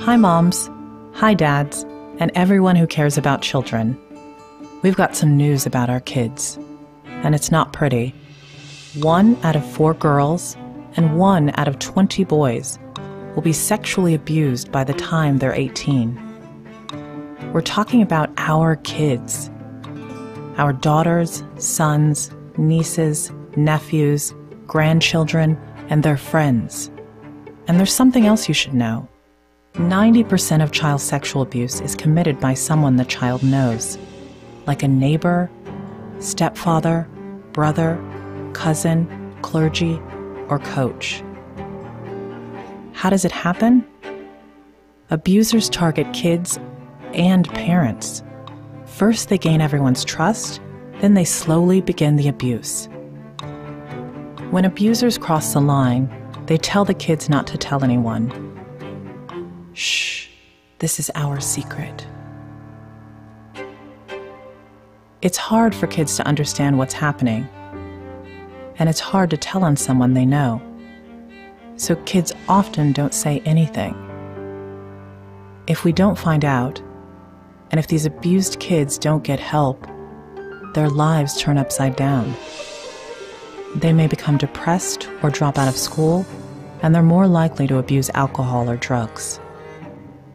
Hi moms, hi dads, and everyone who cares about children. We've got some news about our kids, and it's not pretty. 1 out of 4 girls and 1 out of 20 boys will be sexually abused by the time they're 18. We're talking about our kids, our daughters, sons, nieces, nephews, grandchildren, and their friends. And there's something else you should know. 90% of child sexual abuse is committed by someone the child knows, like a neighbor, stepfather, brother, cousin, clergy, or coach. How does it happen? Abusers target kids and parents. First, they gain everyone's trust, then they slowly begin the abuse. When abusers cross the line, they tell the kids not to tell anyone. Shh, this is our secret. It's hard for kids to understand what's happening, and it's hard to tell on someone they know. So kids often don't say anything. If we don't find out, and if these abused kids don't get help, their lives turn upside down. They may become depressed or drop out of school, and they're more likely to abuse alcohol or drugs.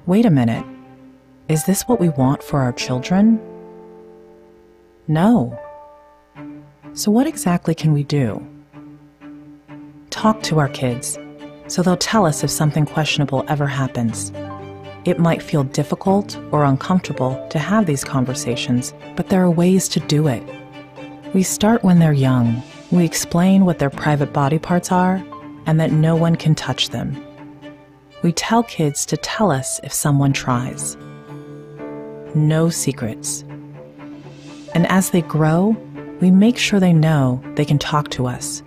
Wait a minute, is this what we want for our children? No. So what exactly can we do? Talk to our kids, so they'll tell us if something questionable ever happens. It might feel difficult or uncomfortable to have these conversations, but there are ways to do it. We start when they're young. We explain what their private body parts are and that no one can touch them. We tell kids to tell us if someone tries. No secrets. And as they grow, we make sure they know they can talk to us,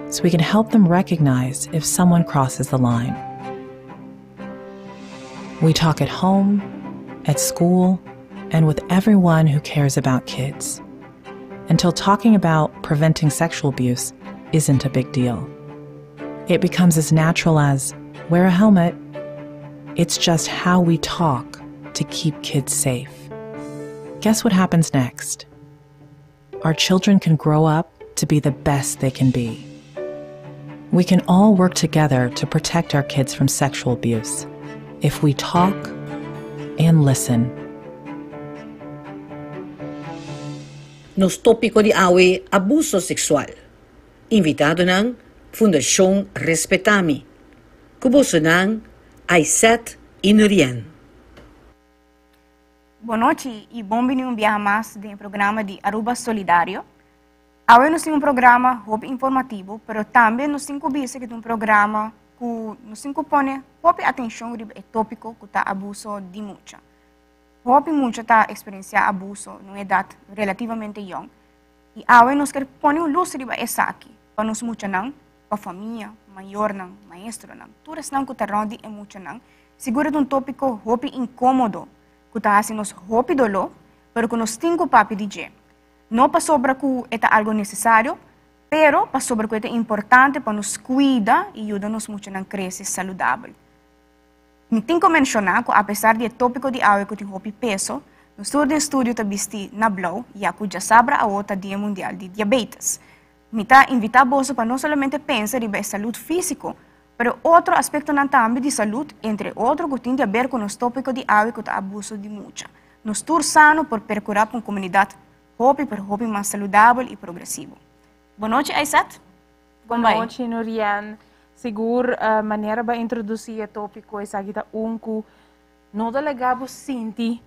so we can help them recognize if someone crosses the line. We talk at home, at school, and with everyone who cares about kids, until talking about preventing sexual abuse isn't a big deal. It becomes as natural as, wear a helmet. It's just how we talk to keep kids safe. Guess what happens next? Our children can grow up to be the best they can be. We can all work together to protect our kids from sexual abuse if we talk and listen. Nos tópico de hoy, abuso sexual. Invitado ng Fundación Respetami. Kuboso ng Aisat Inurian. Boa noite e bem-vindo a mais do programa de Aruba Solidário. Hoje nós temos programa informativo, mas também nós temos um programa que nos põe atenção sobre o tópico que está abuso de mulher. Muita está experienciando abuso numa idade relativamente jovem. E hoje nós queremos pôr luz sobre isso aqui, para nos mulher não, para a família, maior não, maestro não, todas não que está ronde e mulher não. Segura de tópico incômodo, que está fazendo nos dolor, mas que nós temos que dizer. Não para sobre que é algo necessário, pero para sobre que é importante para nos cuidar e ajudar-nos muito a crescer saudável. Me tenho que mencionar que, apesar de tópico de hoje que tem peso, no estúdio está visto na blog e a já sabe a outra Dia Mundial de Diabetes. Me está invitando para não somente pensar em saúde física, mas outro aspecto também de saúde, entre outros que tem a ver com o tópico de hoje que é abuso de mulher. Nós estamos sano por procurar uma comunidade mais saudável e progressiva. Boa noite, Aisat. Boa noite, Nurian. Seguro, a maneira para introduzir o tópico é que não delegamos sentir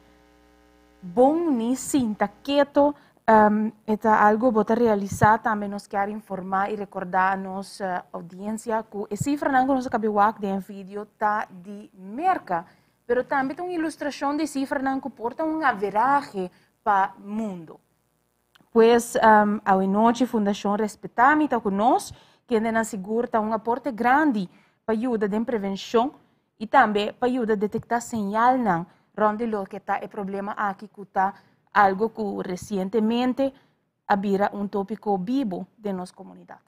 bom nem sinta quieto. É algo que realizar também nós queremos informar e recordar a nossa audiência que a cifra que nós acabamos de ver no vídeo está de merca, mas também tem uma ilustração de cifra que porta uma averagem para o mundo. Pois, a noite, a Fundação Respetami está conosco, que ainda assegura um aporte grande para ajudar na prevenção e também para ajudar a detectar sinal onde o que está o problema aqui que está algo que recentemente habira tópico vivo de nossa comunidade.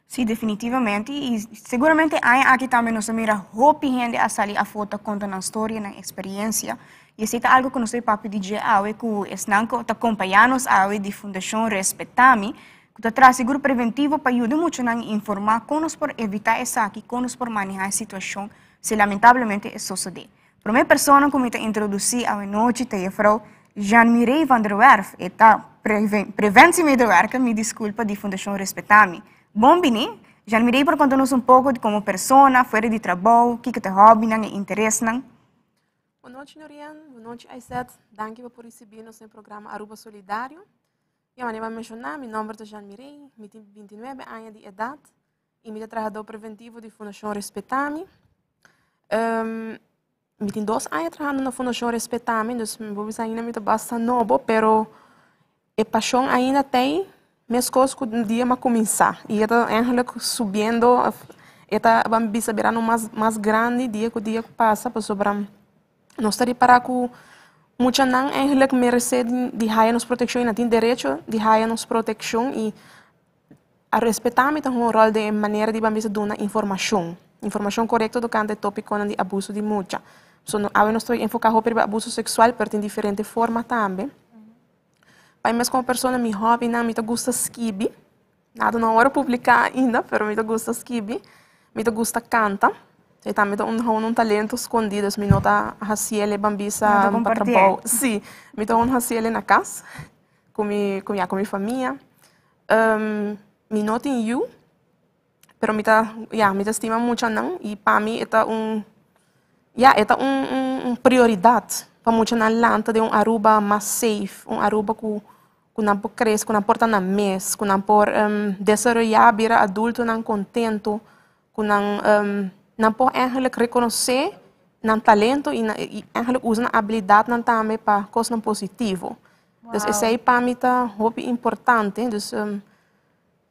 Sí, definitivamente. E seguramente há aqui também nós mira hopi gente a salir a foto contando a história, na experiência. E isso é algo que nós papi DJ awe que esnanco ta acompanhamos awe de Fundação Respetami, que ta traz seguro preventivo para ajudar muito a informar como por evitar essa aqui, como por manejar a situação se lamentavelmente é suceder. Para minha pessoa que me introduzi a noite te frau Jean-Mireille van der Werf, eta preventie medewerker, me desculpa, de Fundação Respetami. Bom, Bini, Jean-Mireille, por contar-nos pouco de como pessoa, fora de trabalho, o que te hobby, e interesse. Boa noite, Norian. Boa noite, Aizet. Obrigado por receber-nos no programa Aruba Solidário. Eu vou mencionar, meu nome é Jean-Mireille, eu tenho 29 anos de idade e eu sou trabalhador preventivo de Fundação Respetami. Eu tenho 2 anos trabalhando na Fundação Respetami, então eu vou ainda bastante novo, mas a paixão ainda tem. Minhas coisas que um dia vai começar. E está eigenlijk subindo, está vamos virando mais grande dia que o dia que passa, para sobre nós estamos para que muita não eigenlijk merece de haia nos proteção e não tem direito de haia nos proteção e a respeitar me tem um rol de maneira de vamos dar informação correta do canto tópico de abuso de mucha. So agora nós estamos enfocando sobre abuso sexual, mas tem diferente forma também. Para mim, como pessoa, meu hobby, me gusta skibi. Nada na hora publicar ainda, mas me gusta skibi. Me gusta cantar. E também um talento escondido, me nota haciele bambisa para trabalho. Sim, me dá haciele na casa, com minha família. Me nota em you, mas me estima muito não. E para mim, é prioridade para muito na lanta de Aruba mais safe, Aruba que não pode crescer, que não pode estar na mesa, que não pode desenvolver, virar adulto não contento, que não pode eigenlijk reconhecer não talento e eigenlijk usar a habilidade não também para coisas positivas. Então, isso aí para mim é muito importante. Então,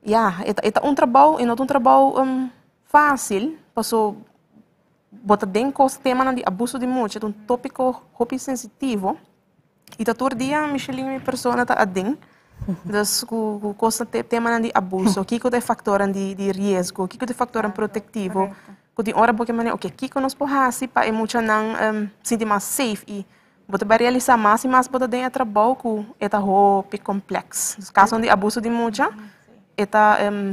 é trabalho, e não é trabalho fácil, porque botar bem com o tema de abuso de mulher, é tópico muito sensitivo. E todo dia, Micheline, minha pessoa está adem. Então, com o tema de abuso, o que é o fator de risco, o que é o fator protetivo, que tem hora porque o que nós podemos fazer para muito não sentir mais safe e botar realizar mais e mais botar dentro trabalho que é muito complexo. No caso de abuso de mulher,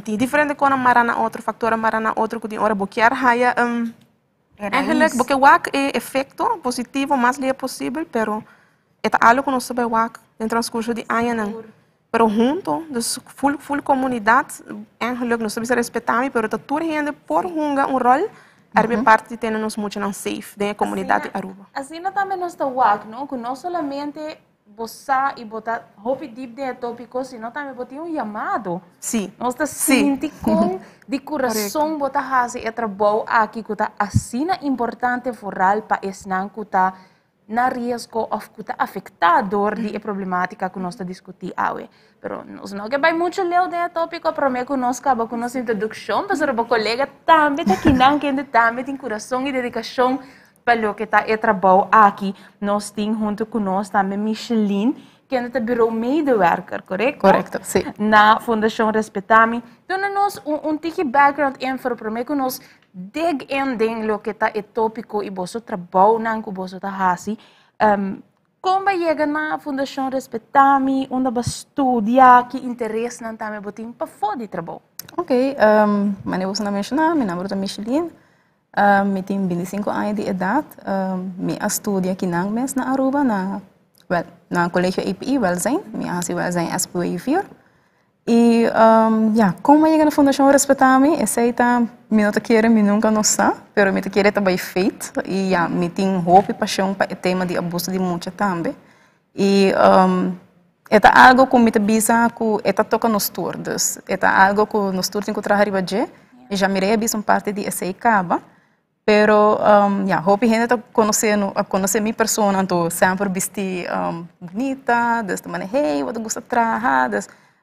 tem diferente coisas marana outro fator marana outro que tem hora porque raia eigenlijk porque o efeito positivo mais lhe é possível, pero é algo que nós sabemos no transcurso de anos. Pero junto, full comunidade, eigenlijk nós sabemos respeitar, pero toda gente por um rol, parte de termos muito não safe da comunidade Aruba. Assim também nós estamos não, que não somente botar e botar roupa deep de tópico, sino também botar chamado. Sim. Nós estamos sentindo com de coração botar fazer trabalho aqui que está assim importante foral para esnan que está na risco ou que está afetador de problemática que nós estamos discutindo hoje. Pero nós não que vai muito ler de tópico para mim que nós acaba com nossa introdução, mas o colega também está aqui não que também tem coração e dedicação para o que está trabalho aqui. Nós temos junto com nós também Micheline, que é o bureau medewerker, correto? Correto, sim. Na Fundação Respetami. Então, nós tiki background info para mim que nós dig in o que está tópico e você trabalho não que você está fazendo. Como chega na Fundação Respetami, onde você estuda, que interesse não também você tem para fora de trabalho? Ok, meu nome é mencionar, meu nome é Micheline. Eu tenho 25 anos de idade. Eu estudo aqui na Aruba, na colégio API, Welzijn. Eu faço Welzijn SPO4. E, como eu cheguei na Fundação Respetami, eu sei que eu não quero, eu nunca não sei, mas eu quero também feito. E, eu tenho roupa e paixão para o tema de abuso de mulher também. E, é algo que me avisa que é toca nos turnos. É algo que nos turnos encontrar arriba de. E já mirei a parte de essa caba. Pero, roupa e gente conhecer minha pessoa, então sempre vestir bonita, desta maneira, hey, eu gosto de trabalhar,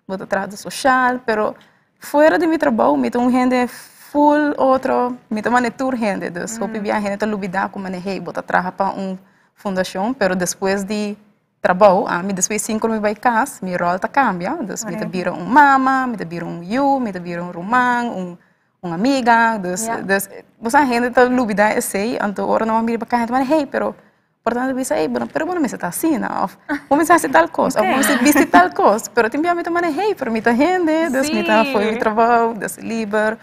vou trabalhar social, pero fora de meu trabalho, me tenho gente full outro, me tenho uma tour gente, então roupa e gente lubida como maneira, hey, vou trabalhar para fundação, pero depois de trabalho, me depois 5 me vai casa, minha rol tá cambia, dus me vira mama, me vira you, me vira romang, amiga, dus você gente tá lubida esse, então ora não me vai cá, mas hey, pero portanto bisa pero bueno me está assim, não, vamos fazer tal coisa, vamos vestir tal coisa, pero tem me tomar hey, pero me tá gente, dus me tá foi meu trabalho, dus liber.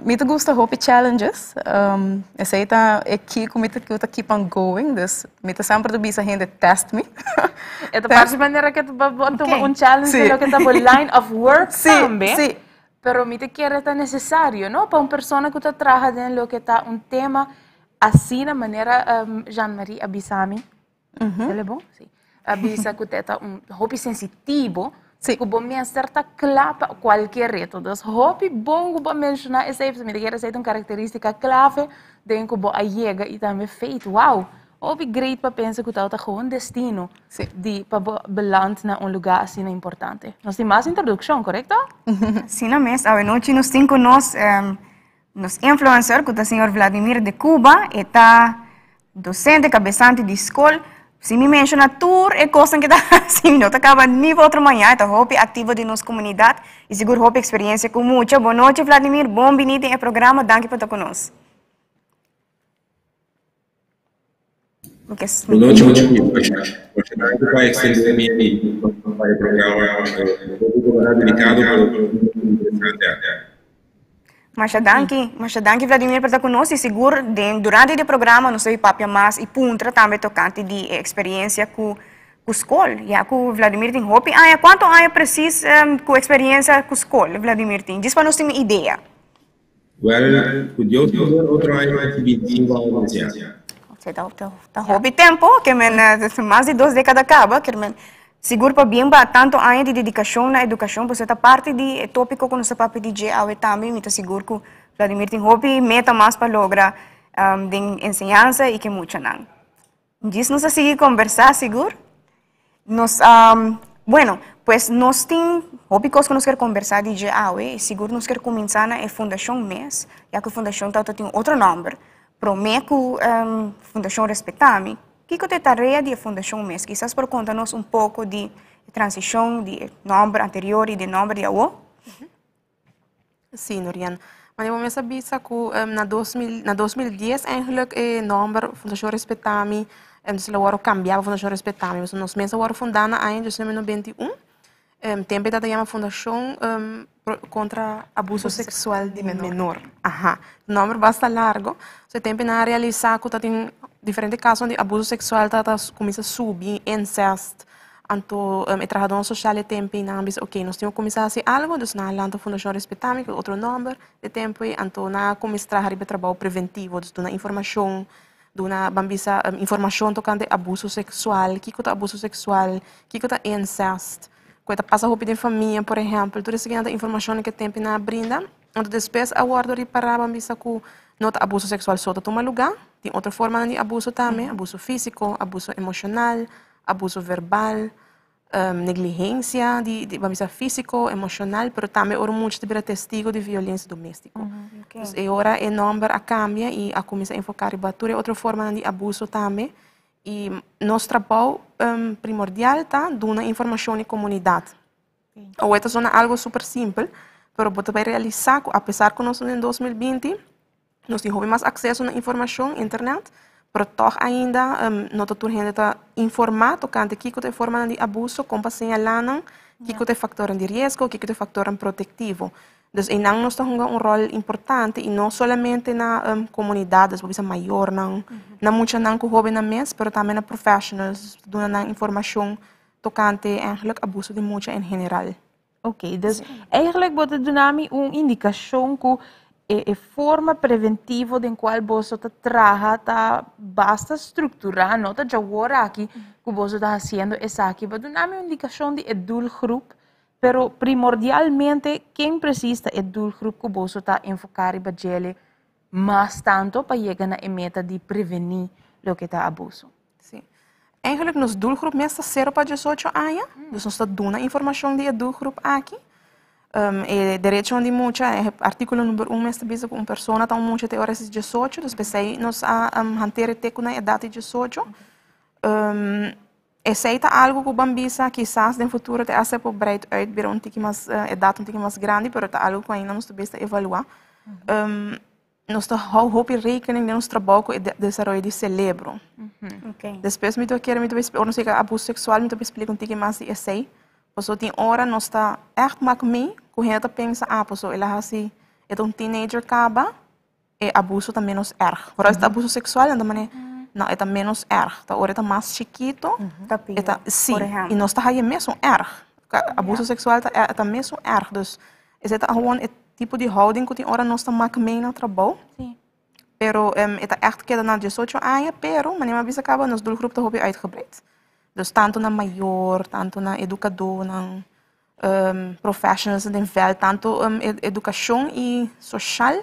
Me gusta hope challenges. Essa aí tá aqui como que eu keep on going. Dus me tá sempre do bisa gente test me. É da parte maneira que tu vai challenge lo que tá line of work também. Sim. Pero me te quer tá necessário, não? Para uma pessoa que tá trabalhando lo que tá tema assim na maneira Jean-Marie abisami. É bom? Sim. Abisa que tá hope sensitivo. Sim. Que bom me acerta clave qualquer reto. Dus hope bom que bom mencionar essa aí, me quer essa característica clave de que bom a chega e também feito. Wow, hope great para pensar que tá gewoon destino de para beland na lugar assim importante. Nós temos mais introdução, correto? Sim, mesmo. A noite nós temos nos influencer que o senhor Vladimir de Cuba, está docente, cabeçante de escola. Se me menciona tour e coisa que assim não acaba nível outra manhã, então hope ativa de nossa comunidade e seguro hope experiência com muita. Boa noite, Vladimir, bom vindo em programa, danke por estar conosco. Boa noite, continuando com a extensão para o programa dedicado para Mas danke Vladimir por estar conosco e seguro durante o programa nós temos papia mais e puntra também tocante de experiência com a escola. E com Vladimir tem hope. Quanto precisa com experiência com a escola, Vladimir tem? Diz para nós ter uma ideia. Well, eu tenho outro ano de 25 anos já. Você tá hobby tempo, que mais de 2 décadas acaba, que seguro para bem para tanto anos de dedicação na educação, você tá parte de tópico com nossa papo de GAW também, me tá seguro que Vladimir tem hobby meta mais para lograr de ensinança e que muito não. Diz nos a seguir conversar, seguro? Nós, bueno, pues nós tem hobby que nós quer conversar de GAW e seguro nós quer começar na Fundação MES, já que a Fundação tem outro nome, Promeco Fundação Respetar-me. Que é a tarefa da Fundação MES? Quizás por contar-nos pouco de transição de nome anterior e de nome de AO? Sim, Norian. Mas eu sabia que na 2010, eigenlijk, o nome Fundação Respetar-me, eles agora cambiaram a Fundação Respetar-me. Nós mesmos agora fundamos em 2021. Também da chama Fundação contra Abuso Sexual de Menor. O nome é bastante largo. Você também na realizar que tem diferentes casos de abuso sexual que começa a subir, incesto. Então, o trabalhador social também não diz, ok, nós temos que começar a fazer algo, então na Lanta Fundação Respetar-me, que é outro nome de tempo, então na começar a fazer trabalho preventivo, então na informação, na bambisa informação tocante abuso sexual, que é abuso sexual, que é incesto. Quando passa roupa de família, por exemplo, toda essa informação que tem na brinda, então depois a guarda reparar a missa que não abuso sexual só toma lugar, tem outra forma de abuso também, abuso físico, abuso emocional, abuso verbal, negligência de missa físico, emocional, mas também há muitos de testigo de violência doméstica. Então, agora o nome a cambia e a começa a enfocar em outra forma de abuso também. E nosso trabalho primordial está dando informação à comunidade. Ou esta é algo super simples, mas você vai realizar, apesar que nós em 2020 nós temos mais acesso à informação na internet, mas toch ainda não está gente está informado tocante que é forma de abuso, como señalando que é fator de risco, que é fator protetivo. Então, nós temos rol importante e não somente na comunidade, mas maior, não muito não que jovens na mês, mas também na profissionais, dando informação tocante eigenlijk abuso de mulher em geral. Ok, dus eigenlijk wordt het dynamisch indicação que a forma preventiva de qual você trabalha tá basta estruturar, não tá já agora aqui que você está fazendo essa aqui, mas dynamisch indicação de doelgroep. Pero primordialmente, quem precisa é do grupo que você está enfocado para ele, mas tanto para chegar na meta de prevenir o que está abuso. Sim. Eigenlijk, nos doelgroep meestal 0 para 18 anos, dus nós damos informação de doelgroep aqui. E direito de muita, artigo número 1 meestal diz que uma pessoa tem muita até horas 18, dus nós a hanteer het na idade de 18. aceita algo que bambisa, quizás no futuro te hace por breed uitbreiden, um tique mais, edad um tique mais grande, pero tá algo que ainda nós temos que evaluar. Nós temos rekening de nosso trabalho com o desenvolvimento de cérebro. Okay. Depois, eu quero não sei, abuso sexual, eu explico um tique mais de essay. Porque tem hora nós está echt mak me, que a gente pensa, porque ela assim, é um teenager acaba, e abuso tá menos erg. Por isso, abuso sexual, então, não, é menos erg. Tá hora tá mais chiquito, sim, e nós está aí mesmo erg. Abuso sexual tá mesmo erg. Dus, é gewoon het tipo de houding que tem hora nós está mak me no trabalho. Sim. Pero é echt queda na 18 anos, pero, mas nem acaba, nos doelgroep tá hobby uitgebreid. Dus tanto na maior, tanto na educador, na professionals in veld, tanto educação e social,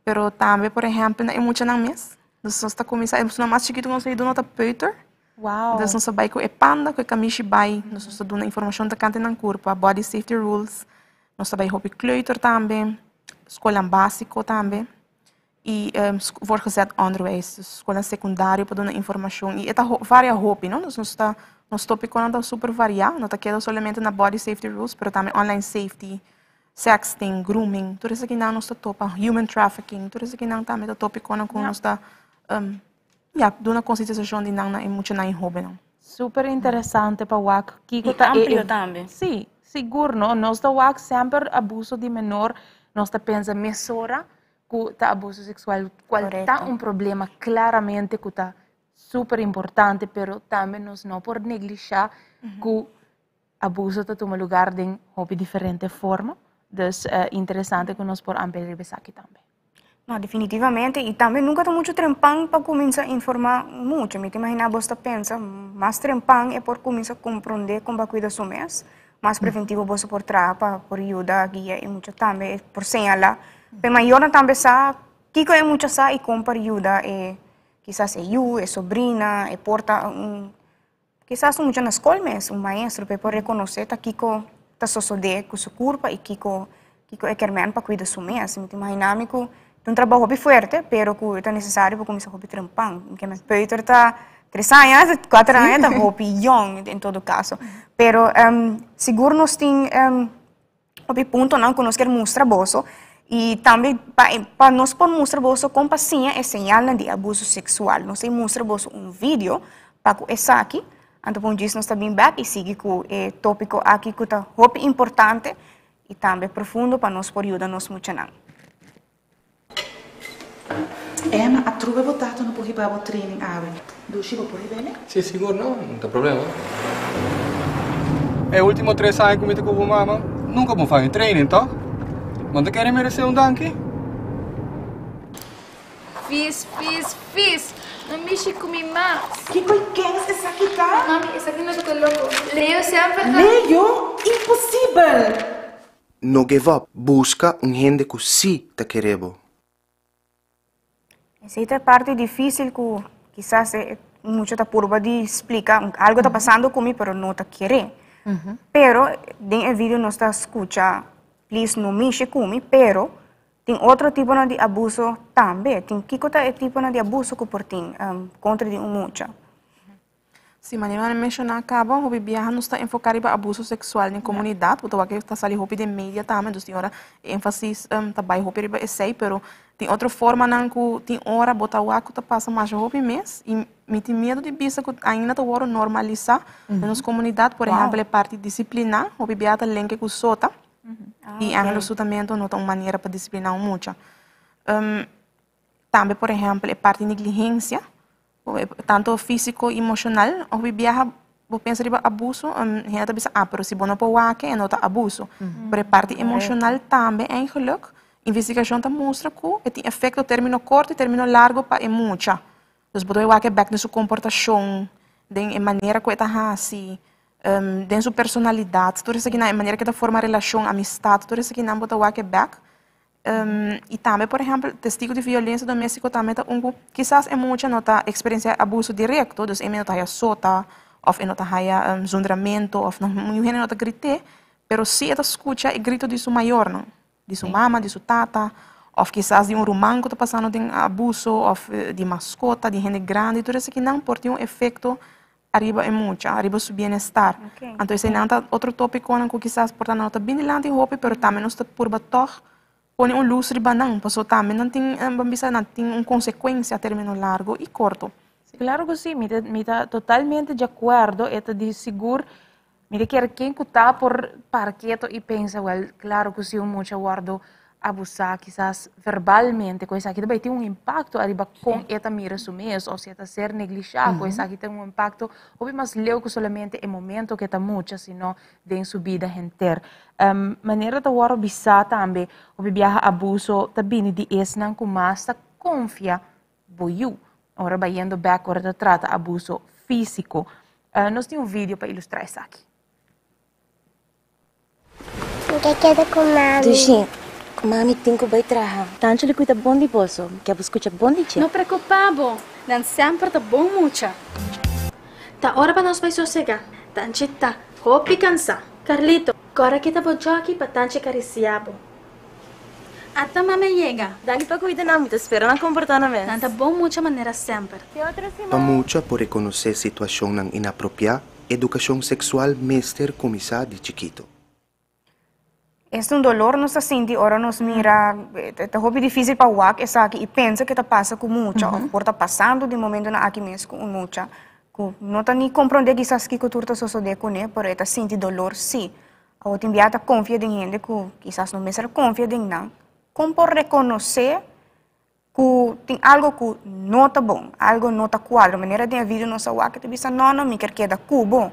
pero também, por exemplo, na muita na mes. Dus nós está começando, nós mais chiquito nós ido nota peuter. Wow. Dus nós vai com panda, com camiche bai, nós está dando informação da cante na curva, body safety rules. Nós está vai hobby kleuter também, escola básico também. E voortgezet onderwijs, dus escola secundária para dar informação. E esta varia hobby, não? Nós tópico não está super variado, não está queda somente na body safety rules, mas também online safety, sexting, grooming, tudo isso aqui não está topa, human trafficking, tudo isso aqui não também está tópico não com nós está, dando conscientização de não é muito não hobby não. Super interessante para o Kiko tá amplo também. Sim, seguro, não? Nós da WAC sempre abuso de menor, nós da pensa mesura que está abuso sexual, qual está um problema claramente que está super importante, pero também nós não por negligenciar que abuso está toma lugar de hobby diferente forma, dus interessante que nós por ampliar isso aqui também. Não, definitivamente, e também nunca está muito trempang para começar a informar muito. Me imagina você pensa, mais trempang é por começar a compreender como vai cuidar do mês, mais preventivo você por trapa, por ajuda, guia e muito também por señalar. Pero maior também sabe, Kiko é muito sabe e compra ajuda, quizás é eu, é sobrina, é porta, quizás muito na escola mesmo, maestro, para reconhecer que Kiko está sosode com sua culpa e Kiko é quermen para cuidar do mês. Me imagina que é um trabalho hobby forte, pero que é necessário para começar a hobby trampang. Que meu Peter está 3 anos, 4 anos, está hobby young, em todo caso. Pero seguro nós tem hobby ponto não que nós queremos mostrar bolso. E também, para nós mostrar você com paciência, é sinal de abuso sexual. Nós mostrar vídeo para essa aqui. Então, diz nós também back e sigue com o tópico aqui que é muito importante e também profundo para nós poder ajudar nós muito. Emma, a truva votato no puoi fare training ave. Dusci puoi bene? Sì, sicuro no, non c'è problema. E ultimo 3 anni come ti con mamma, nunca puoi fare un training, toh? Não te querem merecer um danke? Fiz. Não mexe comigo mais. Que coisa essa aqui tá? Mami, essa aqui não é louco. Leo sempre tá... Leo? Impossível! No give up. Busca gente que sim te queremos. Essa é a parte difícil que quizás muito da curva de explicar. Algo está passando comigo, mas não está querendo. Pero, dentro do vídeo nós está escutando. Please não mexe comigo, pero tem outro tipo de abuso também. Tem que é tipo de abuso que por tem contra de mucha. Sim, mas eu mencionar acaba, o viajar não está enfocado para abuso sexual na comunidade, porque aqui está saindo roupa de mídia também, então tem hora ênfase também roupa de essay, pero tem outra forma não que tem hora botar o que está passa mais roupa mês e me tem medo de vista que ainda está hora normalizar nas comunidades, por exemplo, a parte disciplinar, o viajar está link com sota. E o tratamento não tem uma maneira para disciplinar muito. Também, por exemplo, a parte de negligência, tanto físico e emocional, o viaja, vou pensar em abuso, a gente pensa, mas se você não pode, não é abuso. Mas a parte emocional também, eigenlijk, a investigação mostra que tem efeito término curto e término largo para muito. Então, você vai back na sua comportação, da maneira que está assim, de sua personalidade, tudo isso aqui na maneira que está forma relação, amizade, tudo isso aqui não bota walk back. E também, por exemplo, testigo de violência doméstica também está quizás é muito nota experiência abuso direto, então é nota haya sota, ou é nota haya zundramento, ou não é nota grite, pero se ela escuta é grito de sua maior, não, de sua mama, de sua tata, ou quizás de romano que está passando de abuso, ou de mascota, de gente grande, tudo isso aqui não pode ter efeito arriba é mucha, arriba su bienestar. Então, esse é outro tópico que quizás por não está bem lá em roupa, mas também não está por batok, põe luz riba não, porque também não tem consequência a término largo e curto. Claro que sim, me está totalmente de acordo, e de seguro, me quer quem que está por parqueto e pensa, well, claro que sim, muito guardo abusar, quizás verbalmente, coisa que também tem impacto arriba com esta mira sumes, ou se esta ser negligenciado, coisa que tem impacto, ou mais leu que solamente é momento que está muito, sino de sua vida inteira. Maneira de agora bisa também, o viaja abuso, também de esnan com mais confia, boiu. Ora, vai indo back, ora trata abuso físico. Nós temos vídeo para ilustrar isso aqui. O que queda com mami? Duxin, com mami tem que vai trabalhar. Tanto ele cuida bom de bolso, que a escuta bom de che. Não preocupado, não sempre tá bom mucha. Tá hora para nós vai sossegar. Tanto tá, roupa e cansar. Carlito, agora que tá bom aqui para tanto cariciabo. Até mami chega. Dani para cuidar não, me espera na comportamento. Não tá bom mucha maneira sempre. Pamucha por reconhecer situação não inapropriada, educação sexual mestre começar de chiquito. Es un dolor nos sente, ahora nos mira, é hobby difícil para o ac, essa aqui, e pensa que está passa com mucha, ou por tá passando de momento na aqui mesmo com mucha, que não tá nem compreender que essas que cultura só só de com né, por está sente dolor sim, ou tem biata confia em gente que quizás não mesmo confia em não, como por reconhecer que tem algo que não tá bom, algo não tá quadro, maneira de a vida nossa o ac, te bisa não me quer que da bom,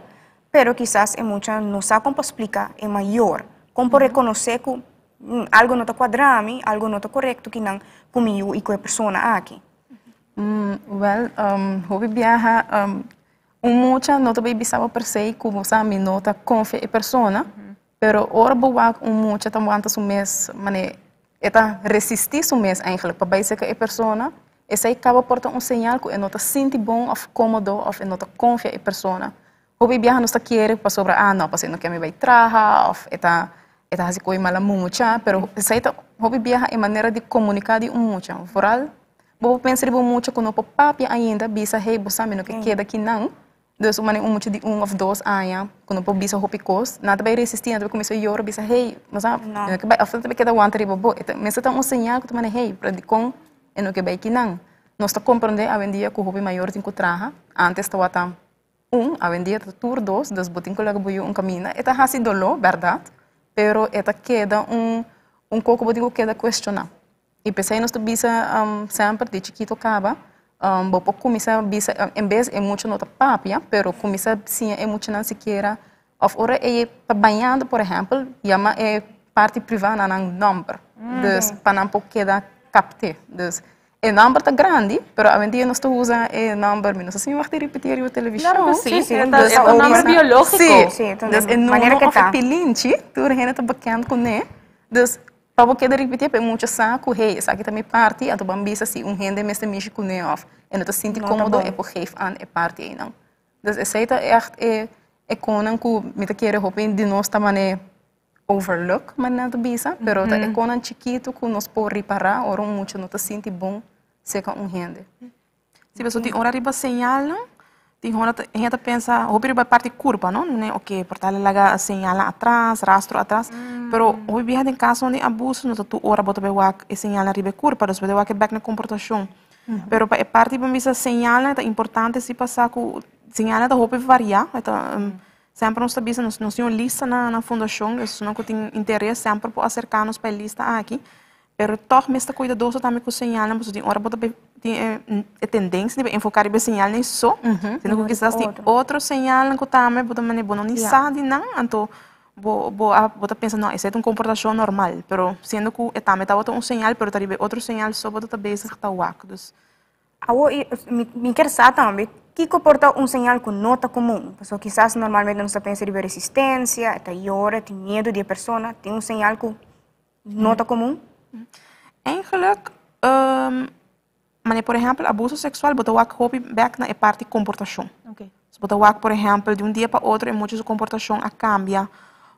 pero quizás é mucha não sabe como explicar, é maior. Como por reconhecer que algo não está quadrando, algo não está correto, que não comigo e com a pessoa aqui. Hobby viaja, mucha não também bisava per se, como sabe, não está confia em pessoa, pero ora boa mucha também anta su mês, mané, eta resistir su mês eigenlijk, para bem que a pessoa, essa aí acaba porta sinal que não está sente bom ou cômodo ou não está confia em pessoa. Hobby viaja não está querer para sobre não, para não quer me vai trabalhar ou eta assim coi mala mucha, pero saita hobby viaja é maneira de comunicar de mucha. Foral, vou pensar de mucha quando o papi ainda bisa hey você não que queda aqui não. Dus uma mucha de of dois anos, quando o bisa hobby cos, nada vai resistir, nada vai começar a chorar, bisa hey, mas que vai after vai queda wanter riba bo. Mas tá sinal que tu mane hey, para de com e não que vai aqui não. Nós está compreender a vendia que o hobby maior tem que trabalhar, antes estava tam a vendia tour dos, dos botin colega boiu caminho, eta hasi dolor, verdade? Pero eta queda pouco botigo queda questionar. E pensei nós bisa sempre de chiquito acaba, pouco começa bisa em vez é muito nota papia, pero começa sim é muito não sequer of ora é banhando, por exemplo, chama é parte privada na number. Dus para não pouco queda capte. Dus o número está grande, pero a vendia nós usa o número, não sei se vai repetir a televisão. Claro que sim, sim. É um número biológico. Sim, dus é número que está pilinche, tu rena está bacana com ele. Dus para você repetir, é muito saco, hey, essa aqui também parte, a tu bambisa se rende mesmo mexe com ele off, e não está sente cômodo, é por geef aan, é parte aí não. Dus essa é é conan que me tá querer roupa de nós também overlook, mas não bisa, pero é conan chiquito que nós pode reparar, ora muito não está sente bom. Seca rende. Se você tem hora riba señal, tem hora a gente pensa, hoje riba parte curva, não? Ok, por tal laga señal atrás, rastro atrás, pero hoje viaja em caso de abuso, não tu hora bota bewa e señal riba curva, depois bewa que back na comportação. Pero para parte para bisa señal é importante se passar com señal da roupa variar, sempre nós bisa nós temos lista na fundação, isso não que tem interesse sempre por acercar-nos para a lista aqui. Pero toch mesta cuidadoso também com o sinal, porque tem hora bota tem tendência de enfocar o sinal nem só, sendo que quizás tem outro sinal que também bota mané bom não sabe não, então bota pensa não, esse é comportação normal, pero sendo que também tá bota sinal, pero tem outro sinal só bota também se está wack, dus me quer saber também que comporta sinal que não está comum, porque quizás normalmente não se pensa de resistência, está llora, tem medo de pessoa, tem sinal que não está comum. Eigenlijk, por exemplo, abuso sexual, bota ook hobby back na parte comportação. So, bota ook, por exemplo, de dia para outro, é muito sua comportação a cambia.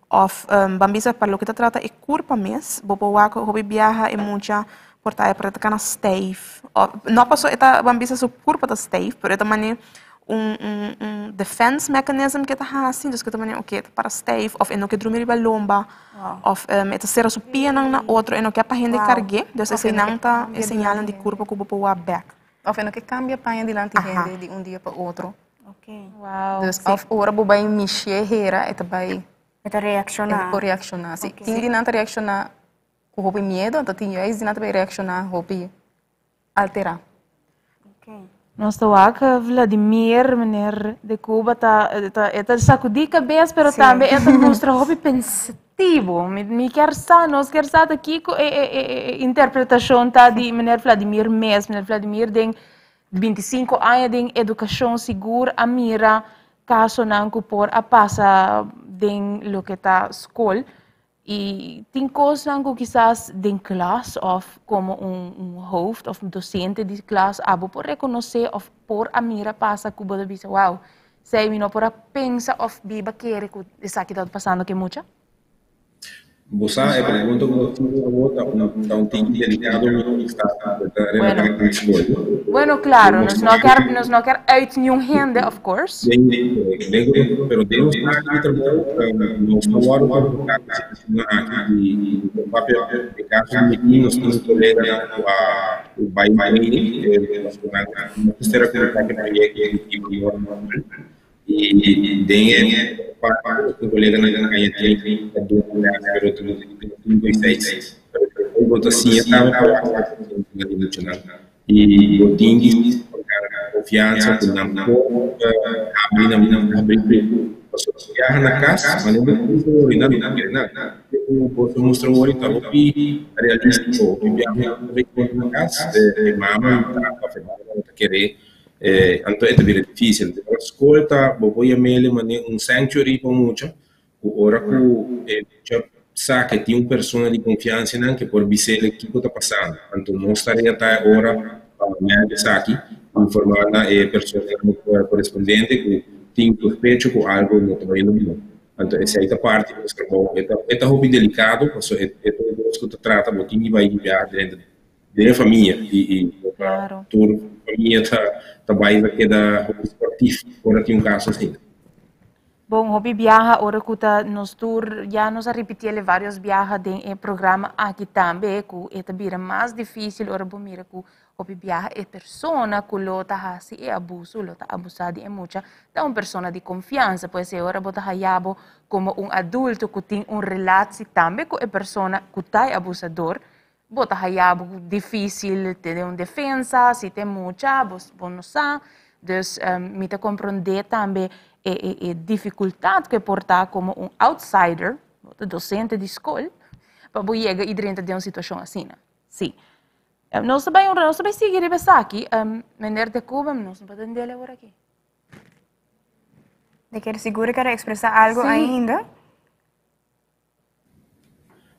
Of, bambisa, para o que trata é culpa mesmo, bota ook hobby viaja é muita portaia para atacar na stave. Não passou, esta bambisa sua culpa da stave, pero esta maneira, defense mechanism que tá assim, dus que também okay, para stijf of no que dormir ba lomba of ito será su pianang na outro no que para gente cargue, dus esse não tá señalan de curva que boa back. Of no que cambia paia dilante gente de dia para outro. Okay. Wow. Dus of ora bobai mexer hera eta vai eta reaccionar. Eta reaccionar. Se tem dinanta reaccionar com hopi medo, então tem juiz dinanta vai reaccionar hopi alterar. Okay. Nós estamos Vladimir, meneer de Cuba, está sacudi cabeça, pero também está mostra hobby pensativo. Me quer sa, nós quer sa aqui com interpretação tá de meneer Vladimir Mes, meneer Vladimir tem 25 anos de educação segura, a mira caso não por a passa de lo que está escola. E tem coisas que quizás de classe of como hoofd of docente de classe abo por reconhecer of por a mira passa que pode dizer wow, sei me não por a pensa of biba querer que isso aqui está passando que muita. Você pergunta como um tipo delicado no estado da escola. Bueno, claro, nós não quer uit nenhum rende, of course. Pero Deus está aqui também, nós não vamos falar de papel de caso de nós temos colega o Baimani, nós terá que estar aqui e tem um colega na ganha tem pero tu 2.6 eu boto assim estava nacional e eu tinha confiança com não abrir viajar na casa mas não eu posso mostrar o orientar o que realista viajar na casa mama para querer então é bem difícil. A escolta, vou mele sanctuary para muita. Ora que sabe que tem uma pessoa de confiança não que por dizer o que está passando. Então mostraria até agora a aqui informar a pessoa correspondente que tem suspeito com algo não está indo bem. Então essa é a parte do trabalho. É hobby delicado, porque é tudo que trata, porque ninguém vai enviar dentro da família e claro. Toda a família trabalha naquela hobby esportivo, agora tem caso assim. Bom, hobby viaja, ora que nos tour, já nos repetiu vários viajes de programa aqui também, que é também mais difícil, ora bom mira que hobby viaja é persona que lota hasi é abuso, lota abusada é muita, da uma persona de confiança, pois é ora bota hayabo como adulto que tem relação também com a persona que está abusador. Bota hayabo difícil ter uma defesa, se tem muita, bom não sabe, dus me te compreender também a dificuldade que portar como outsider, docente de escola, para chegar e dentro de uma situação assim, sim. Nós também seguir e pensar aqui, meneer de Cuba, nós não podemos entender agora aqui. De quer seguro que expressar algo ainda?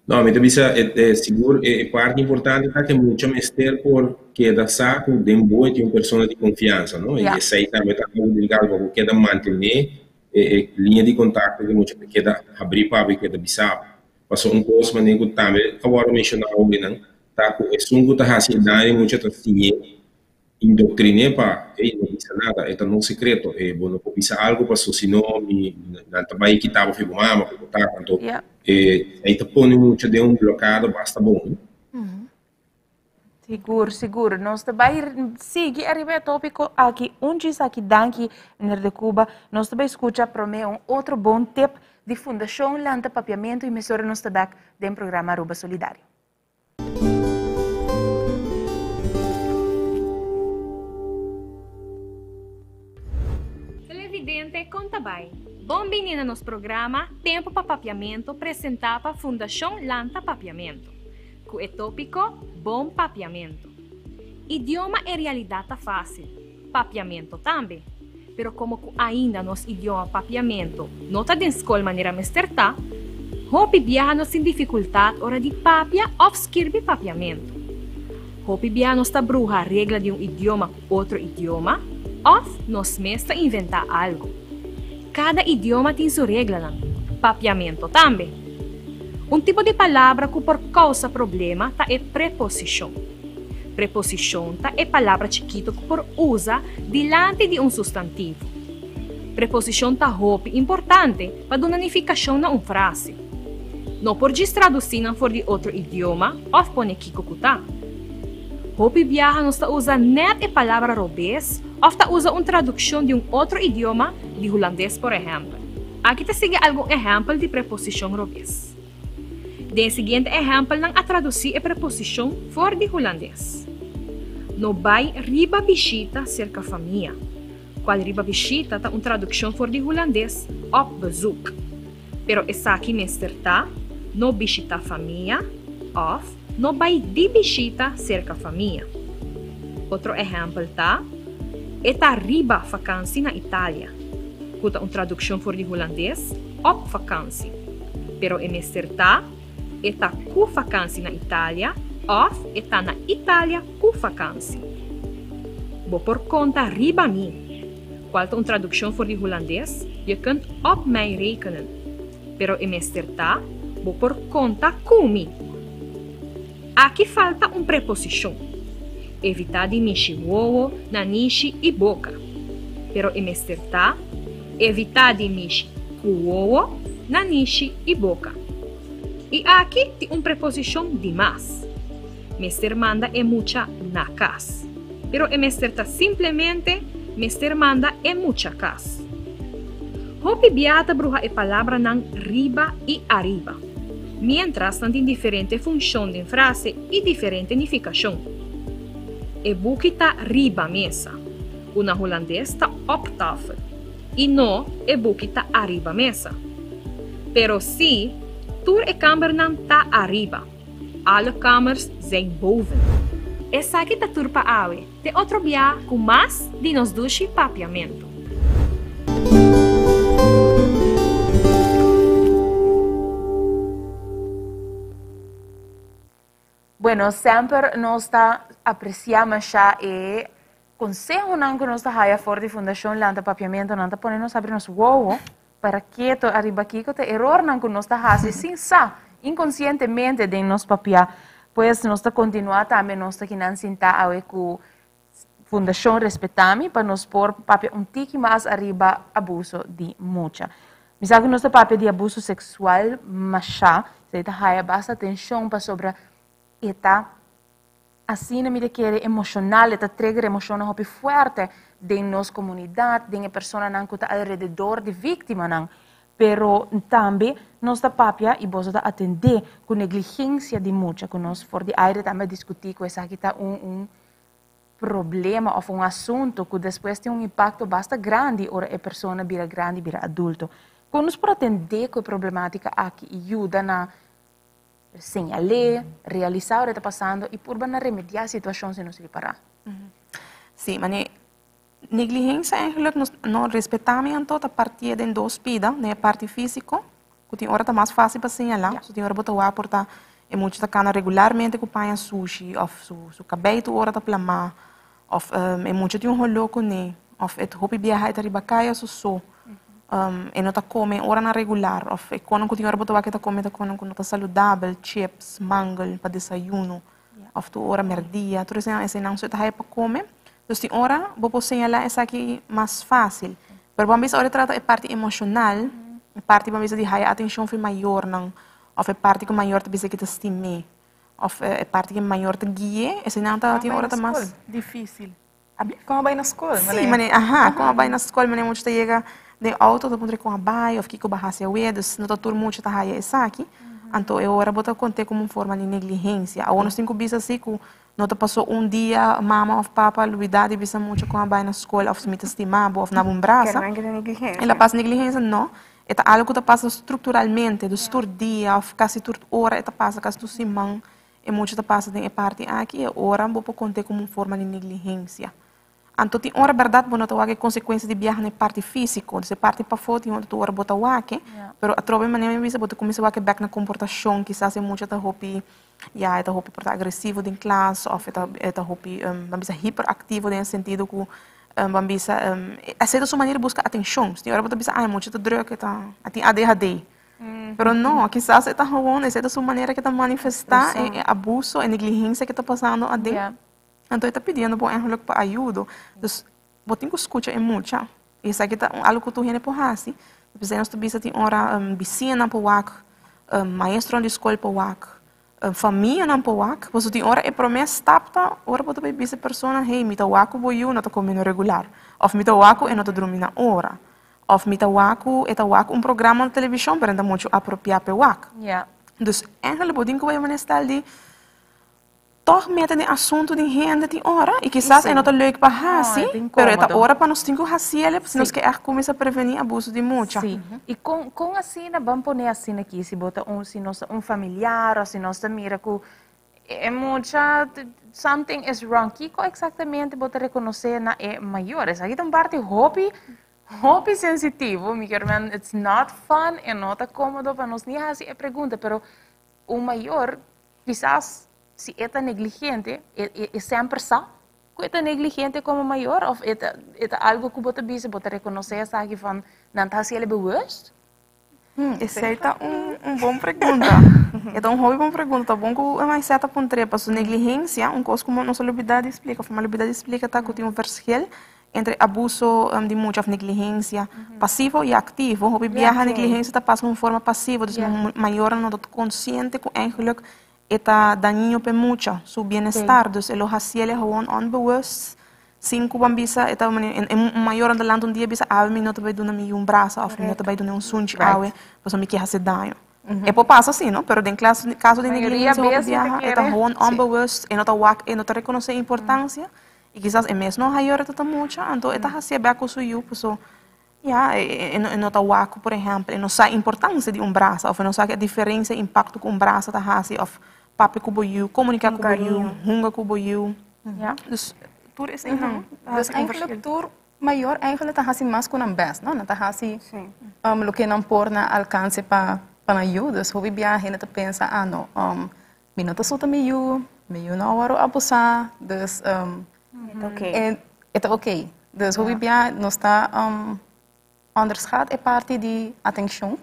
Não, mas também é seguro, é parte importante que muito mestre porque da saco de boa de uma pessoa de confiança, não? E essa aí também está muito ligado porque da manter linha de contato de muito porque da abrir para que da bisap. Passou coisa mas nem também agora mencionar algo não, tá com é sungo tá assim daí muito tá assim indoctriné para não diz nada, é um segredo, é bom não precisa algo para senão não trabalho que estava fazendo mama, tá então aí tá pondo muito de blocado basta bom. Seguro. Nós também seguir arriba tópico aqui, diz aqui daqui de Cuba, nós também escuta para mim outro bom tip de Fundação Lanta Papiamento e Mesura nós também do programa Aruba Solidário. Televidente Contabay. Bom menina nos programa Tempo para Papiamento apresentar para Fundação Lanta Papiamento. Com o tópico Bom Papiamento. Idioma é realidade fácil, papiamento também. Pero como ainda nos idioma papiamento não está de escola maneira mesterta, hopi viaja sem dificuldade hora de papia ou escrever papiamento. Hopi viaja nos está bruja a regra de idioma com outro idioma, ou nos mesta inventar algo. Cada idioma tem sua regra, não? Papiamento também. Um tipo de palavra que por causa problema tá é preposição. Preposição é palavra chiquito que por usa delante de um substantivo. Preposição tá hope importante para dar unificação na frase. Não por traduzir na for de outro idioma ou pôr kiko kuta. Hope viaja não está usa net a palavra robês ou está usa uma tradução de outro idioma de holandês, por exemplo. Aqui te sigue algum exemplo de preposição robês. De seguinte exemplo não a traduzir a preposição for de holandês. No vai riba visita cerca família. Qual riba visita tá uma tradução for de holandês op bezoek. Pero essa aqui meester tá no visita família of no vai di visita cerca família. Outro exemplo tá eta riba vakansie na Itália. Kuta uma tradução for de holandês op vakansie. Pero meester tá eta ku vakansie na Itália of eta na Itália ku vakansie. Bo por conta riba mi. Qual een traductie voor die Hollandees? Je kunt op mij rekenen. Pero meester tá, bo por conta kumi. Aqui falta preposição. Evitar de mishi wowo, nanishi e boca. Pero meester tá, evitar de mishi kuwowo, nanishi e boca. E aqui tem preposição de mas. Meester manda mucha na casa. Pero meester tá simplesmente meester manda mucha casa. Hopi biata bruja a palavra nan riba e arriba, mientras não tem diferente função de frase e diferente unificação. E boek tá riba mesa, uma holandês tá op tafel, e no e boek tá arriba mesa. Pero si, tur e kamer nan tá arriba, alle kamers zijn boven. Essa aqui tá turpa awe, te outro bia com mais de nos dushi papiamento. Bueno, sempre nós apreciamos já e consejo não que nós haya for de Fundação Lanta Papiamento, não tá ponendo abrir nos wow para que to arriba aqui que error não que nós hace sin sa inconscientemente de nos papia. Pues nós continuar também nós que não sinta a com Fundação Respetami para nos pôr papia tique mais arriba abuso de mucha. Me sabe que nós papia de abuso sexual, mas já se tá haya bastante atenção para sobre eta assim na medida que é emocional, eta trigger emocional hopi forte de nossa comunidade, de pessoa não que está ao redor de vítima não. Pero também nossa papia e você atender com negligência de muita, que nós for de aire também discutir com essa que está problema ou assunto que depois tem impacto bastante grande ou a pessoa vira grande, vira adulto. Quando nós por atender com a problemática aqui ajuda na señalar, realizar o que está passando e por remediar a situação se não se reparar. Sim, mas negligência eigenlijk não respeitamos a partir de dois pidas, né, a parte física, que tem hora tá mais fácil para señalar, so tem hora botar o aportar e muito tá cana regularmente com panha sushi, ou su cabelo hora tá plamar, ou e muito tem rolo com né, ou et hopi viajar tá ribacaia so. E não tá come hora na regular, ou e quando tem hora botar que tá come tá quando tá saudável, chips, mango para desayuno, ou tu hora merdia, tudo isso esse não se tá para comer. Dus die ora, vou señalar essa aqui mais fácil. Pero vamos ora trata a parte emocional, a parte vamos de high atenção foi maior não, ou a parte que maior te bisa que te estime, ou a parte que maior te guie, esse não tá tem ora tá mais difícil. Como vai na escola? Sim, mas como vai na escola, mas muito chega de auto, do ponto com a bai, ou que com barra se ué, dus não tá tur muito tá high essa aqui. Então eu ora botar conter como uma forma de negligência. Ou nós tem que bisa assim que não passou dia, mama ou papa, luidade, bisa muito com a bai na escola, ou se me estimava, ou na bombraça. Ela passa negligência, não. É algo que passa estruturalmente, do tur dia, ou quase tur hora, passa quase tu simão, e muito passa de parte aqui, e ora vou conter como uma forma de negligência. Então, tem hora verdade, quando tu há consequências de viagem na parte física, de parte para fora, tem hora tu hora botar o aqui, mas a troca maneira visa botar começar a back na comportação, quizás é muito da roupa, já é da roupa portar agressivo em classe, ou é da roupa, vamos dizer hiperativo no sentido que vamos dizer, essa é a sua maneira de buscar atenção. Tem hora botar é muito da droga, tem ADHD. Pero não, quizás é da ruim, essa é a sua maneira que está manifestar, é abuso, é negligência que está passando a dentro. Então, está pedindo por exemplo para ajuda. Então, botem que escuta é muito. Isso aqui tá algo que tu rende por assim. Precisamos tu bisa tem hora bicina por wak, maestro de escola por wak, família não por wak. Você tem hora é promessa tapta, hora para tu bisa persona, hey, mita waku boiu não tá comendo regular. Of mita waku é não tá dormindo na hora. Of mita waku é tá waku programa na televisão para não muito apropriar para wak. Yeah. Dus eigenlijk botem que vai manestar de toch met een assunto de gente de hora e quizás é not leuk para hasi, pero é hora para nós tinha hasiele, se nós quer começar a prevenir abuso de mucha. Sim. E com assim, vamos pôr assim aqui, se bota se nós familiar, ou se nós mira que é mucha something is wrong, que exatamente bota reconhecer na é maior. Essa aqui é uma parte hobby sensitivo, meu irmão, it's not fun, é not cômodo para nós nem assim a pergunta, pero o maior quizás se é negligente, é sempre só que é negligente como maior, ou é algo que você bisa, você reconhecer, sabe, van, não está se ele bewust? Essa é bom pergunta. É uma boa pergunta. Tá bom que é mais certa para para sua negligência, coisa como nossa liberdade explica. A liberdade explica que tem verschil entre abuso de mucha negligência passivo e ativo. Hobby viaja negligência está passando de forma passiva, então maior não está consciente que eigenlijk está daninho para mucha su bienestar, dus elo hasiele gewoon onbewust sin kuban bisa eta maior anda land dia bisa ave mi not vai dona mi braço of mi not vai dona sunchi ave posso me que hace daño. É por passa assim, não? Pero em caso de negligência está gewoon onbewust e not wak e not reconhecer a importância e quizás é mesmo maior eta mucha, então eta hasie beco su you, posso não está wak, por exemplo, não sabe a importância de braço, ou não sabe a diferença e impacto que braço está hasie of papi com boiu, comunicar com boiu, hunga com boiu. Dus tudo isso não. Dus eigenlijk tudo maior eigenlijk está assim mais com um best, não? Está assim, lo que não por na alcance para ajuda. Dus hoe viaja gente pensa, não, mina tá solta meio não hora abusar, dus é ok. Dus hoe viaja não está onderschat é parte de atenção.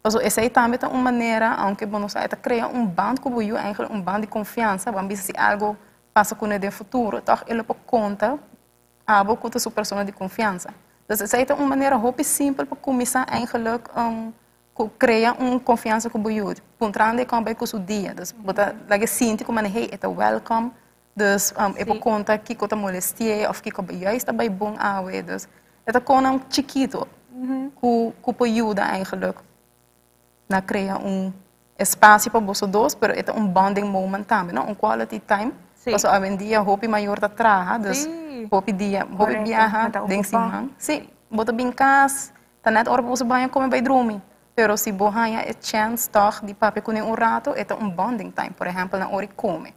Also, essa é também uma maneira, aunque vamos criar band com o eigenlijk band de confiança, vamos se algo passa com ele no futuro, então ele pode contar a boca da sua pessoa de confiança. Então, essa é uma maneira muito simples para começar eigenlijk criar confiança com o outro. Pontrando com o seu dia, dus bota lá sinto como hey, é welcome, dus pode contar que eu molestia, ou que eu está bem bom awe, dus é com chiquito, que pode ajudar eigenlijk na criar espaço para vocês dois, mas é bonding moment também, não? Quality time. Porque hoje em dia, hobby maior da traha, dus hobby viaja, den simang. Sim, bota bem casa, tá net hora para você banhar como vai dormir. Pero se bohanha é chance toch de papi com rato, é bonding time, por exemplo, na hora come.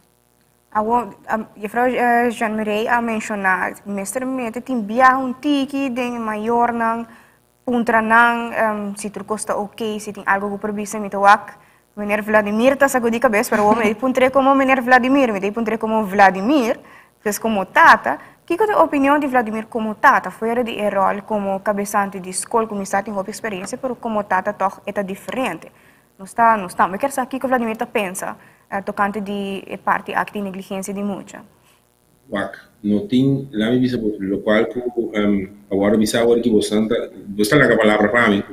Juffrouw Jean-Marie a mencionar, mestermente tem viaja tiki, den maior nang, puntra nang, se tu costa ok, se tem algo que provisa me toak. Meneer Vladimir está sagudi de cabeça, pero eu puntrei como meneer Vladimir, me puntrei como Vladimir, fez como tata. Que é a opinião de Vladimir como tata? Fora de rol como cabeçante de escola, como está tem uma experiência, pero como tata toch é diferente. Não está. Eu quero saber o que Vladimir pensa tocante de parte de negligência de mucha. No tem lá me bisa lo qual agora bisa agora que você gosta da palavra para mim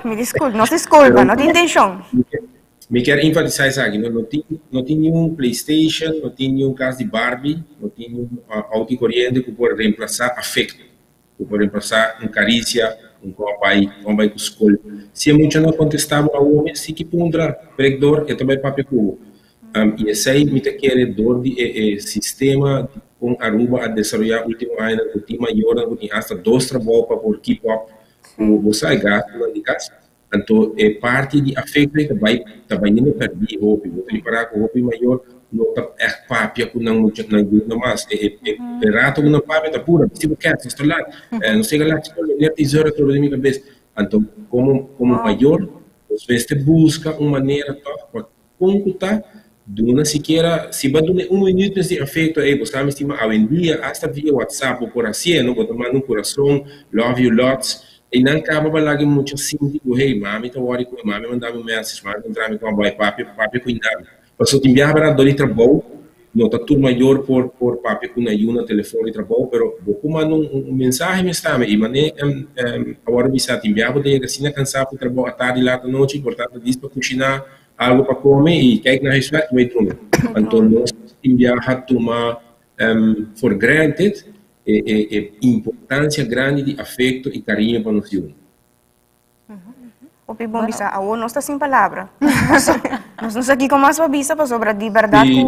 me desculpa, não se desculpa, não tem intenção. Me quero enfatizar isso aqui, não tem nenhum PlayStation, não tem nenhum caso de Barbie, não tem nenhum auto corrente que pode reemplaçar afeto, que pode reemplaçar carícia, pai com escola. Se é muito não contestável ao homem, sim que pondra, pregdor, é também papel cubo. E esse aí me quer dor de sistema com Aruba a desenvolver último ano, o time maior, o time hasta 2 trabalhos para por keep up, o você é gasto na casa. Então é parte de afeto que vai indo perder o hobby, vou preparar com o hobby maior, não tá papia com não muito não mais, é rato com não papia tá pura, se você quer estou lá, não sei lá, ele tem zero todo de minha cabeça. Então como maior, você busca uma maneira para computar Duna siquiera, si va a dar 1 minuto de afecto, vos sabes, estima, hoy en día, hasta vía WhatsApp o por así, ¿no? Vos tomando un corazón, love you lots, e não acaba para que muitos síndico, hey, mami, tá hora com mami mandava mensagem, mami encontrava com o papi cuidava. Passou de enviar para dois trabalho, no está tu mayor por papi con ayuda teléfono y trabajo, pero como un mensaje me está y mané ahora bisa timbiabo de cocina cansado por trabajo a tarde lá da noite, portanto diz para cozinhar algo para comer e kijk naar huis weg vai tudo. Então nós timbiabo tomar for granted importância grande de afeto e carinho para nós. Opi bom bisa, awo não está sem palavra. Nós não aqui com mais bisa para sobre de verdade que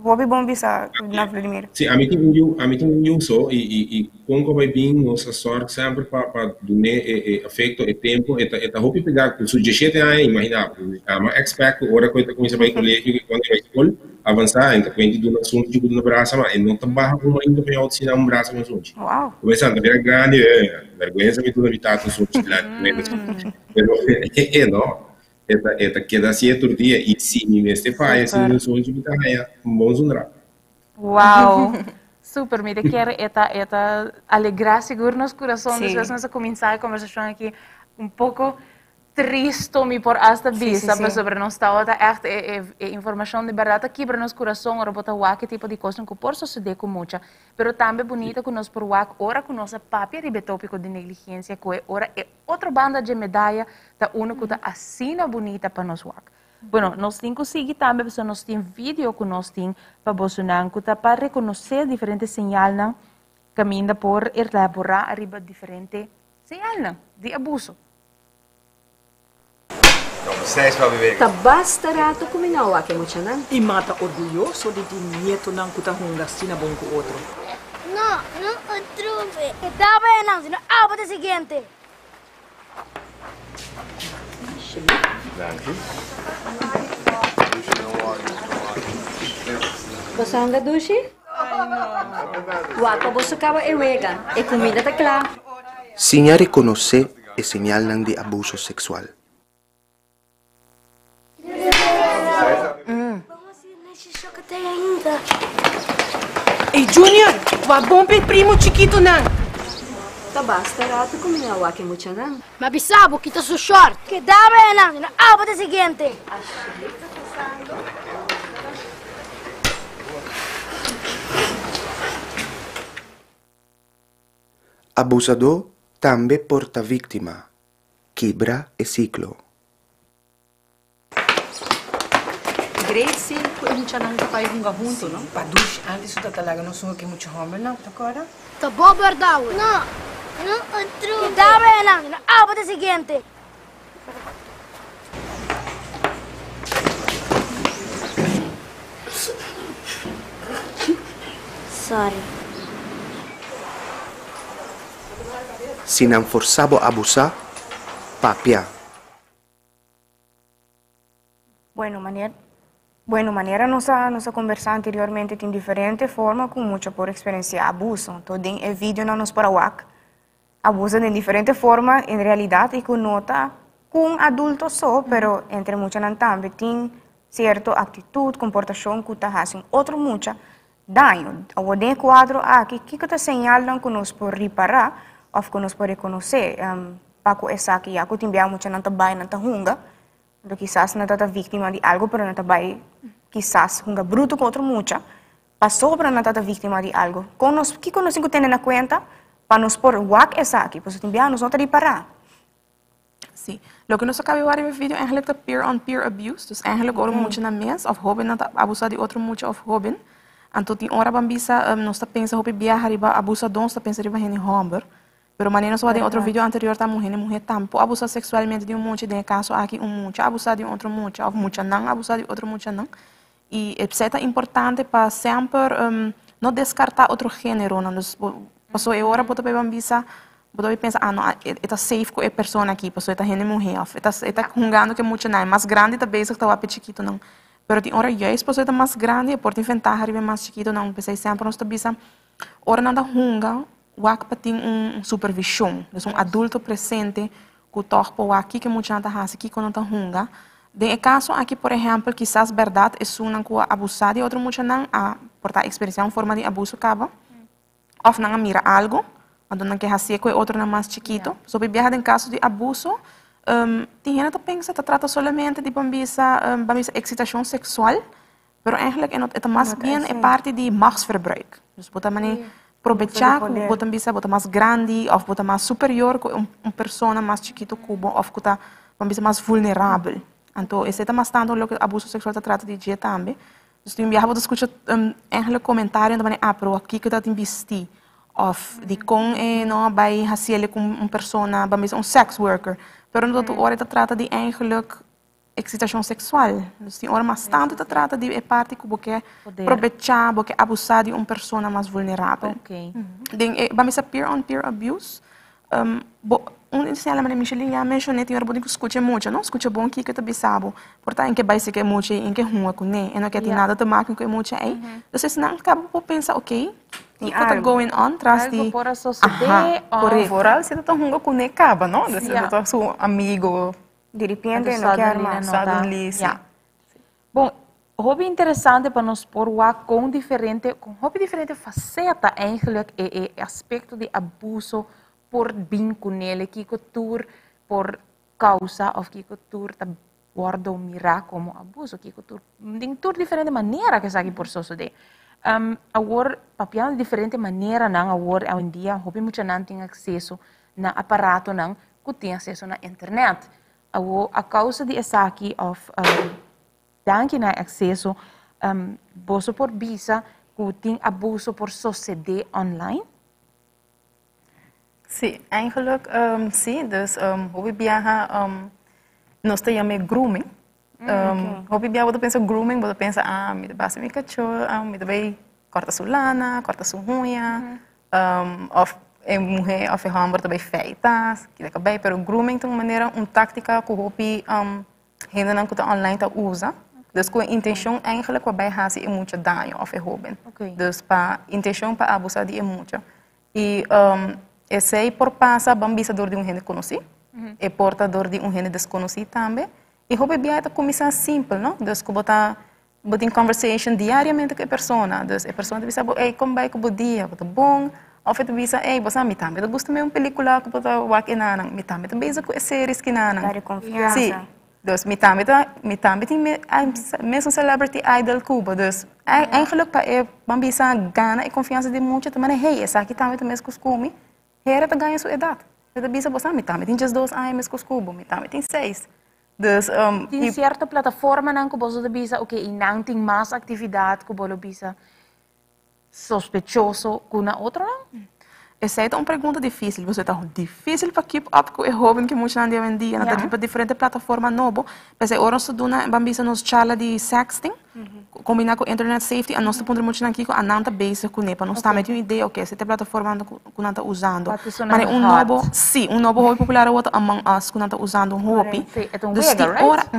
opi bom bisa na Vladimir. Sim, a mim tem um só e como vai bem nossa sorte sempre para doar afeto e tempo e tá hopi pegar com sugestão aí, imagina, a expert ora coisa com isso vai colégio que quando vai escola avançar, então quando do assunto de do braço, mas não tá barra como ainda vai ensinar braço mais longe. Uau. Começando a virar grande, vergonha de tudo habitar com assunto lá, pero não, esta queda certo dia e se me este faz esse assunto de habitar aí, bom zundra. Uau. Super, me quer eta alegrar seguro nos corações, después nós começar a conversação aqui pouco triste me por hasta vista, mas sobre nós está echt informação de verdade aqui para nos coração, ora botar o que tipo de coisa que por suceder com muita, pero também bonita que nós por o ora com nossa papia de tópico de negligência que ora é outra banda de medalha da única que assina bonita para nós Bueno, nós temos que seguir também, porque nós temos vídeo que nós temos para bolsonar, para reconhecer diferentes sinais que caminham por elaborar arriba diferentes sinais de abuso. Ta basta rato kuminawa ke mo chanan. E mata orgulhoso de ti nieto nang kutahunga sina bom com outro. No, no outro. Está bem, não, senão a do seguinte. Basanga dushi? Wako boso kawa ewega. E comida ta klar. Sinha reconoce e señal de abuso sexual. Ei, Junior, va bom per primo chiquito nan. Ta basta rato kuminawa ke mo chanan. Ma bisabo kita su short. Que dá bem, não, senão a do seguinte. Abusador também porta vítima, quebra e ciclo. Grace, kung siya nang tayo kung gahunto, no? Padush, antes ito talaga no sungo kay mucho homer lang, takora? Ta bo verdade. No, no outro. Que dá bem, não, senão a do seguinte. Sorry. Se não forçava a abusar, papia. Bueno, maneira nossa conversa anteriormente tem diferente forma com muita por experiência abuso. Então, tem vídeo na nos para abuso de diferente forma em realidade e com nota com adulto só, pero entre muitas não também tem certa atitude, comportação que está fazendo outro muita dano. O de quadro aqui que está señalando que nós por reparar ou que nós por reconhecer, para que essa aqui já que tem bem muita não está bem não está hunga. Então, quizás não está vítima de algo, pero não está bem, quizás hunga bruto contra mucha, passou para não estar vítima de algo. O que nós temos que ter na conta para nos pôr o que essa aqui, porque tem bem, nós não temos que parar. Sim. Lo que nós acabamos de ver no vídeo é eigenlijk peer-on-peer abuse. Dus eigenlijk horen muito na mens, of hobby não abusar de outro muito, of hobby. Então, tem hora bambisa, nós está pensando, hobby viajar riba abusador, nós está pensando riba em homem. Pero maneira só de outro vídeo anterior tá mulher tampo abusar sexualmente de monte de caso aqui monte abusar de outro monte ou monte não abusar de outro monte não e é importante para sempre não descartar outro gênero não passou é hora para bambisa para pensar não é safe com a pessoa aqui passou é gente mulher é jungando que monte não é mais grande tá basic tá o chiquito não pero tem hora já passou é mais grande por inventar arriba mais chiquito não pensei sempre nós tá bisa hora não dá junga o ACPA tem supervisão, então adulto presente que toca o aqui que muita gente faz aqui quando está hunga. De caso aqui, por exemplo, quizás verdade é uma que abusar de outro muita não a portar experiência uma forma de abuso acaba, ou não mira algo, quando não quer fazer com outro não mais chiquito. Sobre viajar em caso de abuso, tem gente que pensa que trata somente de bambisa excitação sexual, Pero eigenlijk het más bien é parte de machtsverbruik. Dus bota mane aprovechar que bota bisa bota mais grande of bota mais superior que persona mais chiquito cubo of que tá bisa mais vulnerável. Então, esse é mais tanto o que abuso sexual se trata de dia também. Dus toen we escutar eigenlijk comentário dan pero aqui que tá investir of de com no bij haciele com persona, bij sex worker. Pero no tu hora trata de eigenlijk excitação sexual. Dus die hora mais tanto trata de parte que você aproveitar, você abusar de persona mais vulnerável. Okay. Vamos a peer on peer abuse. Inicialmente, mas Micheline já mencionou que eu não escuto muito, não escuto bom que eu sabe. Portanto, em que vai ser que é muito, em que rua com ele, e não quer ter nada de marca com é muito aí. Então, se não acaba por pensar, ok, o que está going on, traz de. Para a sociedade, Foral, se não rua com ele acaba, não? Se não é seu amigo, de repente não quer mais. Bom, hobby interessante para nós pôr com diferente faceta eigenlijk é aspecto de abuso por vínculo nele, que cultura por causa ou que cultura tá guarda ou mirar como abuso, que cultura tem tudo diferente maneira que sabe por suceder. Agora papel de diferente maneira não agora hoje em dia hobby muito não tem acesso na aparato não que tem acesso na internet. Agora a causa de essa aqui of dan que não acesso abuso por visa que tem abuso por suceder online. Sim, eigenlijk sim, dus hobby viaja nós temos grooming. Hobby viaja você pensa grooming, você pensa me basta me cachorro, me dá corta sua lana, corta sua unha, of mulher of homem também feitas, que dá bem, pero grooming tem uma maneira, tática que hobby ainda não que online tá usa. Dus com a intenção eigenlijk waarbij haast je muito dano of hobby. Dus pa intenção para abusar de muito. E esse por passa bambisador de gente conhecido, é portador de gente desconhecido também. E hobby bia é começar simples, não? Dus que botar em conversation diariamente com a pessoa. Dus a pessoa te diz, ei, como vai que o dia, botar bom. Of te diz, ei, você me também, eu gosto de película que botar wak enanang, me também te beijo com séries que nanang. Dar confiança. Sim. Dus me também tem mesmo celebrity idol Cuba. Dus eigenlijk pa é bambisa gana e confiança de muito, também hey, essa aqui também tem mesmo costume. Hera te ganha sua idade. Você bisa você me também tem 2 anos com Cuba, me também tem 6. Dus tem certa plataforma não que você bisa, ok, e não tem mais atividade que você bisa sospechoso com a outra não? Essa é uma pergunta difícil. Você está difícil para keep up com o jovem que muitos não devem dia. Não tem diferente plataforma novo. Mas é hora de estudar, vamos nos charla de sexting, combinar com internet safety, a nós estamos muito aqui com a nanta base com ele, para nós também ter uma ideia, ok, essa plataforma que nós estamos usando. Mas novo, sim, novo hobby popular outro among us que nós estamos usando hobby.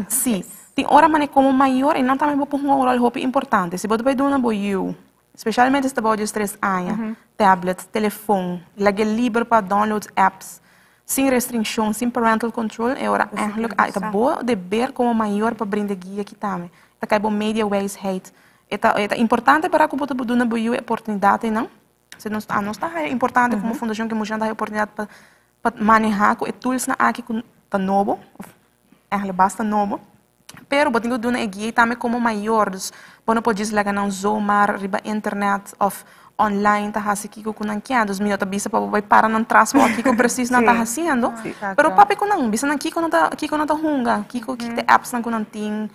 Sim, tem hora mas como maior e não também por um hobby importante. Se você vai dar uma boa especialmente se você de 3 anos, tablet, telefone, lage livre para download apps, sem restrição, sem parental control, é hora eigenlijk é bom dever como maior para brindar guia que também. É que é bom media ways hate. É importante para que você dê uma boa oportunidade, não? Se não está é importante como fundação que nós dá a oportunidade para manejar com tools na aqui com tá novo, eigenlijk basta novo. Pero botin ko doon guia também como maior, dus não pode desligar não zoomar riba internet of online tá hasi kiko kunang kia, dus minha bisa pa vai para não trasmo aqui que preciso não tá haciendo. Pero papi kunang bisa não kiko não tá hunga, kiko que apps não kunang ting,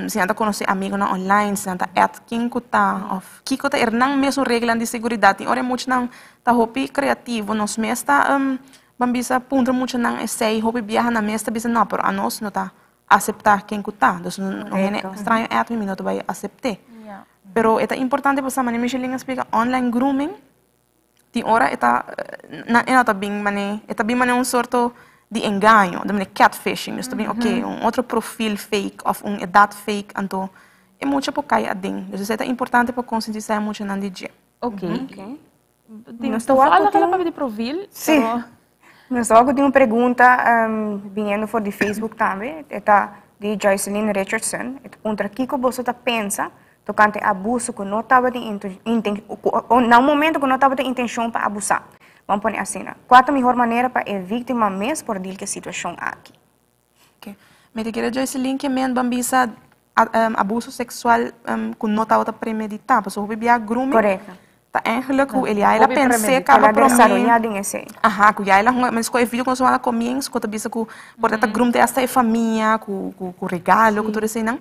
se não tá conhecer amigo na online, se não tá quem que tá of kiko tá não mesmo regra de segurança, ora muito não tá hopi criativo, nos mesta bisa punto muito não essay hopi viaja na mesta bisa não, pero a nós não tá aceitar quem está. Não é estranho é que minuto vai aceitar. Pero é importante para a Micheline explica online grooming. Tem hora é bem sorto de engano, de catfishing. Dus bem ok, outro perfil fake of idade fake, então é muito para cair a ding. Dus é importante para conscientizar muito na DJ. Ok. Então fala para de perfil. Sim. Nós logo tem uma pergunta vindo por de Facebook também, é de Joycelyn Richardson. É pergunta que você pensa tocante abuso que não estava no momento que não estava de intenção para abusar. Vamos pôr assim, qual a melhor maneira para a vítima mesmo por dizer que a situação aqui? Ok. Me quero Joycelyn que men bambisa abuso sexual que não estava premeditado. So, hopi biya grooming. Correto. Tá eigenlijk hoe ele ela pense acaba para desarrollado em esse. Aha, que ela mas com o filho com sua comienzo, com tabisa com por esta groom de esta família, com regalo, com tudo isso não.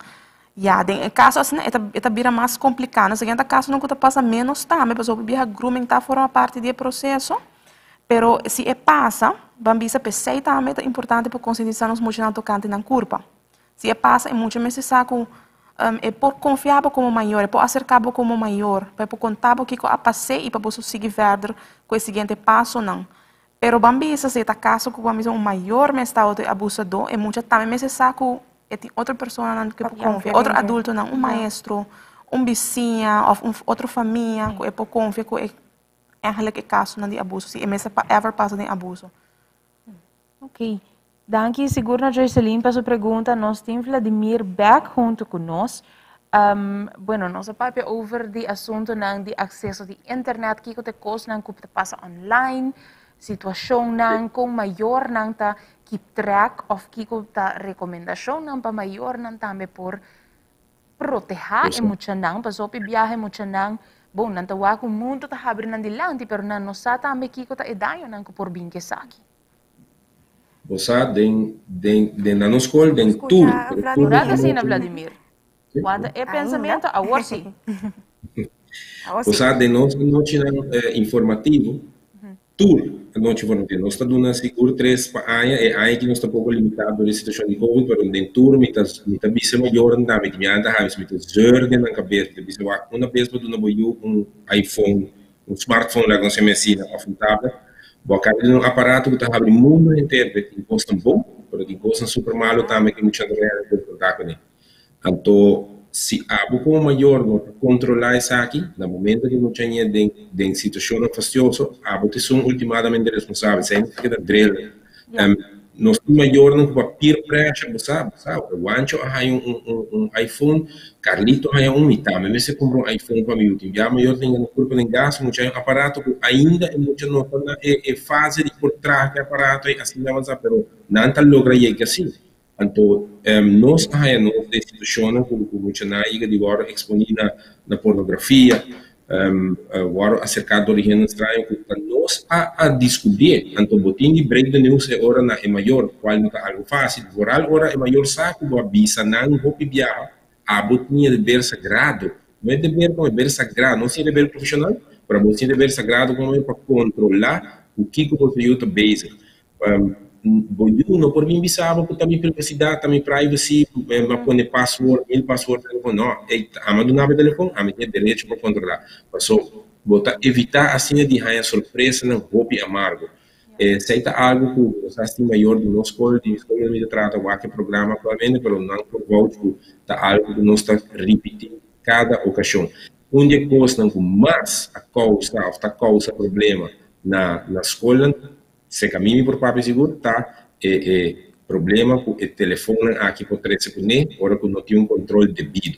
Ja, em caso assim, eta vira mais complicado. Se em caso não que passa menos tá, mas pessoa biya grooming tá forma parte do processo. Pero se passa, bambisa pensei também é importante para conscientizar nos muito na tocante na curva. Se passa é muito necessário é por confiar como maior, é por acercar como maior, é por contar o que eu passei e para você seguir verder com o seguinte passo não. Pero bambisa se está caso com bambisa maior me está outro abusador é muito também necessário é outra pessoa não que confia, outro adulto não, maestro, vizinho ou outra família que é por confiar que é eigenlijk caso não de abuso, se é mesmo ever passa de abuso. Ok. Danke, seguro na Joycelyn para sua pergunta. Nós temos Vladimir Beck junto conosco. Bueno, nós falamos over de assunto de acesso de internet, que te coisa não que passa online, situação não com maior não tá keep track of que tá recomendação não para maior não também por proteger e muito não, para só viajar muito não. Bom, não tá o mundo tá abrindo adiante, pero não sabe também que tá edaio não por bem que sabe. Você na nossa escola, tem tudo. Nada assim, Vladimir. Quando é pensamento, agora sim. Você de nossa noite informativo, tudo noite informativo. Nós estamos dando seguro 3 para aí que nós estamos pouco limitado na situação de Covid, mas em tudo, me tá bisa maior não me tinha anda, me tá zorge na cabeça, me bisa uma vez para do iPhone, smartphone lá com se medicina confortável. Porque é um aparato que está abrindo o mundo inteiro, que custa bom, mas que custa super malo também, que muitas vezes não contar com ele. Então, se há como maior não controlar isso aqui, no momento que não tinha de situação fastidiosa, há que são ultimadamente responsáveis, sempre que dá drill. Nós maior não para peer pressure, sabe? O Ancho há iPhone, Carlito há e também se compra iPhone para mim. Já maior tem uma curva de gasto, muito aparato que ainda é muito não é fase de por trás do aparato e assim avançar, pero não está logra chegar assim. Então nós há uma situação que muito na iga de agora exponível na pornografia. Agora acerca da origem estranha que nós a descobrir, então botin de break the news é hora na é maior, qual não é algo fácil, oral hora é maior saco do avisa não hopi viaja, a botin de dever sagrado, não é dever sagrado, não é dever profissional, para você dever sagrado como é para controlar o que você usa base. Não por mim bisava por também privacidade, também privacy, mas põe password, telefone, não, amado nave telefone, a minha direito para controlar. Passou, botar evitar assim de ganhar surpresa, não hobby amargo. Se é algo que você está maior do nosso escola de trata o que programa atualmente, mas não por volta tá algo que nós está repetindo cada ocasião. Onde coisa não mais a causa problema na escola. Se caminha por papel seguro, tá? Problema com o telefone aqui por 3 segundos, hora que não tem um controle devido.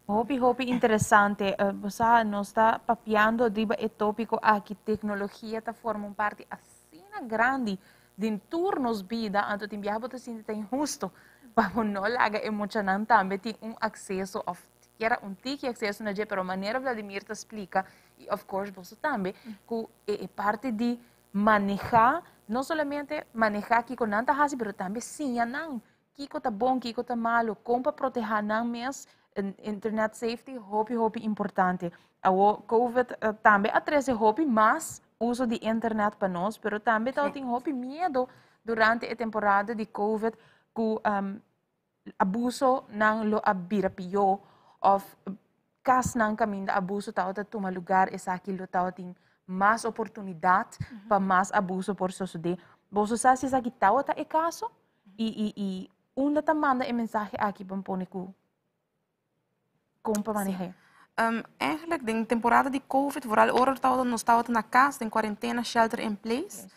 Hobby interessante. Você não está papiando de o tópico aqui tecnologia está formando parte assim grande de turnos vida, então tem viajar para se tem justo para não laga emocionante também tem acesso a era tique acesso na pero maneira Vladimir te explica e of course você também que é parte de manejar, não somente manejar que com nada fácil, mas também sim, não, que está bom, que está malo, como para proteger não mesmo, internet safety, hobby importante. O COVID também atrasa hobby, mas uso de internet para nós, mas também tem hobby medo durante a temporada de COVID, que abuso não lo abira pior, ou caso não caminho de abuso, tá toma lugar, essa aqui lo tem mais oportunidade para mais abuso por suceder. Você sabe se isso aqui é caso? E onde está manda mensagem aqui para pôr como para manejar? Eigenlijk, na temporada de COVID, vooral oorlog nós estávamos na casa, em quarentena, shelter in place.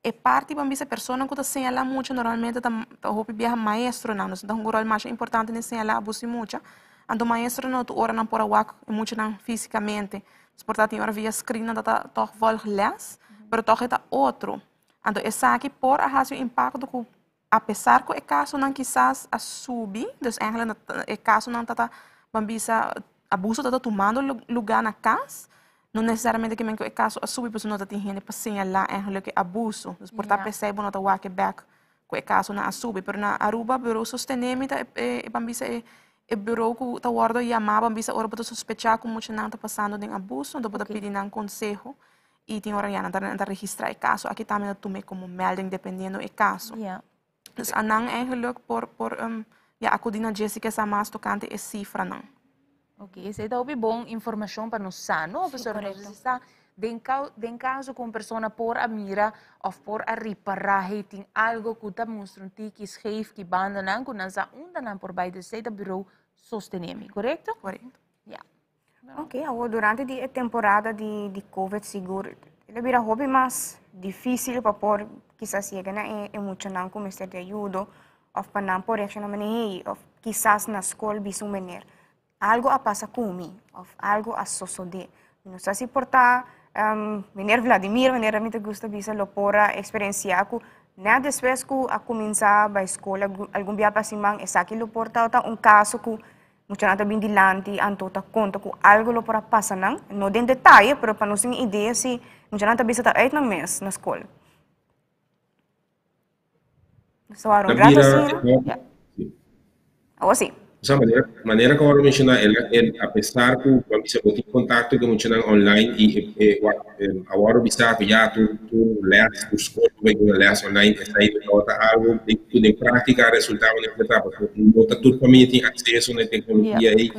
É parte de uma pessoa que está señala muito, normalmente está hobby viaja maestro, não, nós temos um rol mais importante de señalar abuso muito. Então, maestro não ora não por awak, muito não fisicamente. Portanto, tem hora via screen dat toch wel les, maar toch het outro. Então, essa aqui por a razão impacto que apesar que o caso não quizás a subir, dus eigenlijk o caso não está bambisa abuso está tomando lugar na casa, não necessariamente que o caso a subir, porque não está tendo para señalar eigenlijk abuso, dus por estar percebendo não está walking back que o caso não a subir, pero na Aruba bureau sostenimento bambisa o bureau que está guarda chamar bambisa ora para sospechar que muito não está passando de abuso, então para pedir um conselho e tem hora já não registrar o caso, aqui também tomei como melding dependendo do caso. Dus anang eigenlijk ja, acudina Jessica sa mas tocante e cifra não. Ok, isso é uma boa informação para nós, não? Professor, nós está em caso que uma pessoa por a mira ou por a reparar, tem algo que está mostrando que schreef que banda não, que nós não por baixo do bureau sostenemos, correto? Correto. Ja. Ok, durante a temporada de Covid seguro, ele vira hobby mais difícil para por quizás chegar na emocional como este de ajuda ou para não por reaccionar maneira ou quizás na escola bisu mener algo a passa comigo ou algo a suceder não sei se portar mener Vladimir mener me te gusta bisa lo pora experiencia ku na depois ku a começar a escola algum dia pasimang esaki lo porta caso ku muito nada bem dilante antota conta ku algo lo pora passa não den detalhe pero para nós ter ideia se muito nada bisa tá aí na mês na escola. So, a maneira que eu mencionar apesar que quando você botar em contato com mencionar online e agora bisa que já tu lês tu escola vai lês online está aí algo de prática resultado na etapa porque toda família tem acesso na tecnologia aí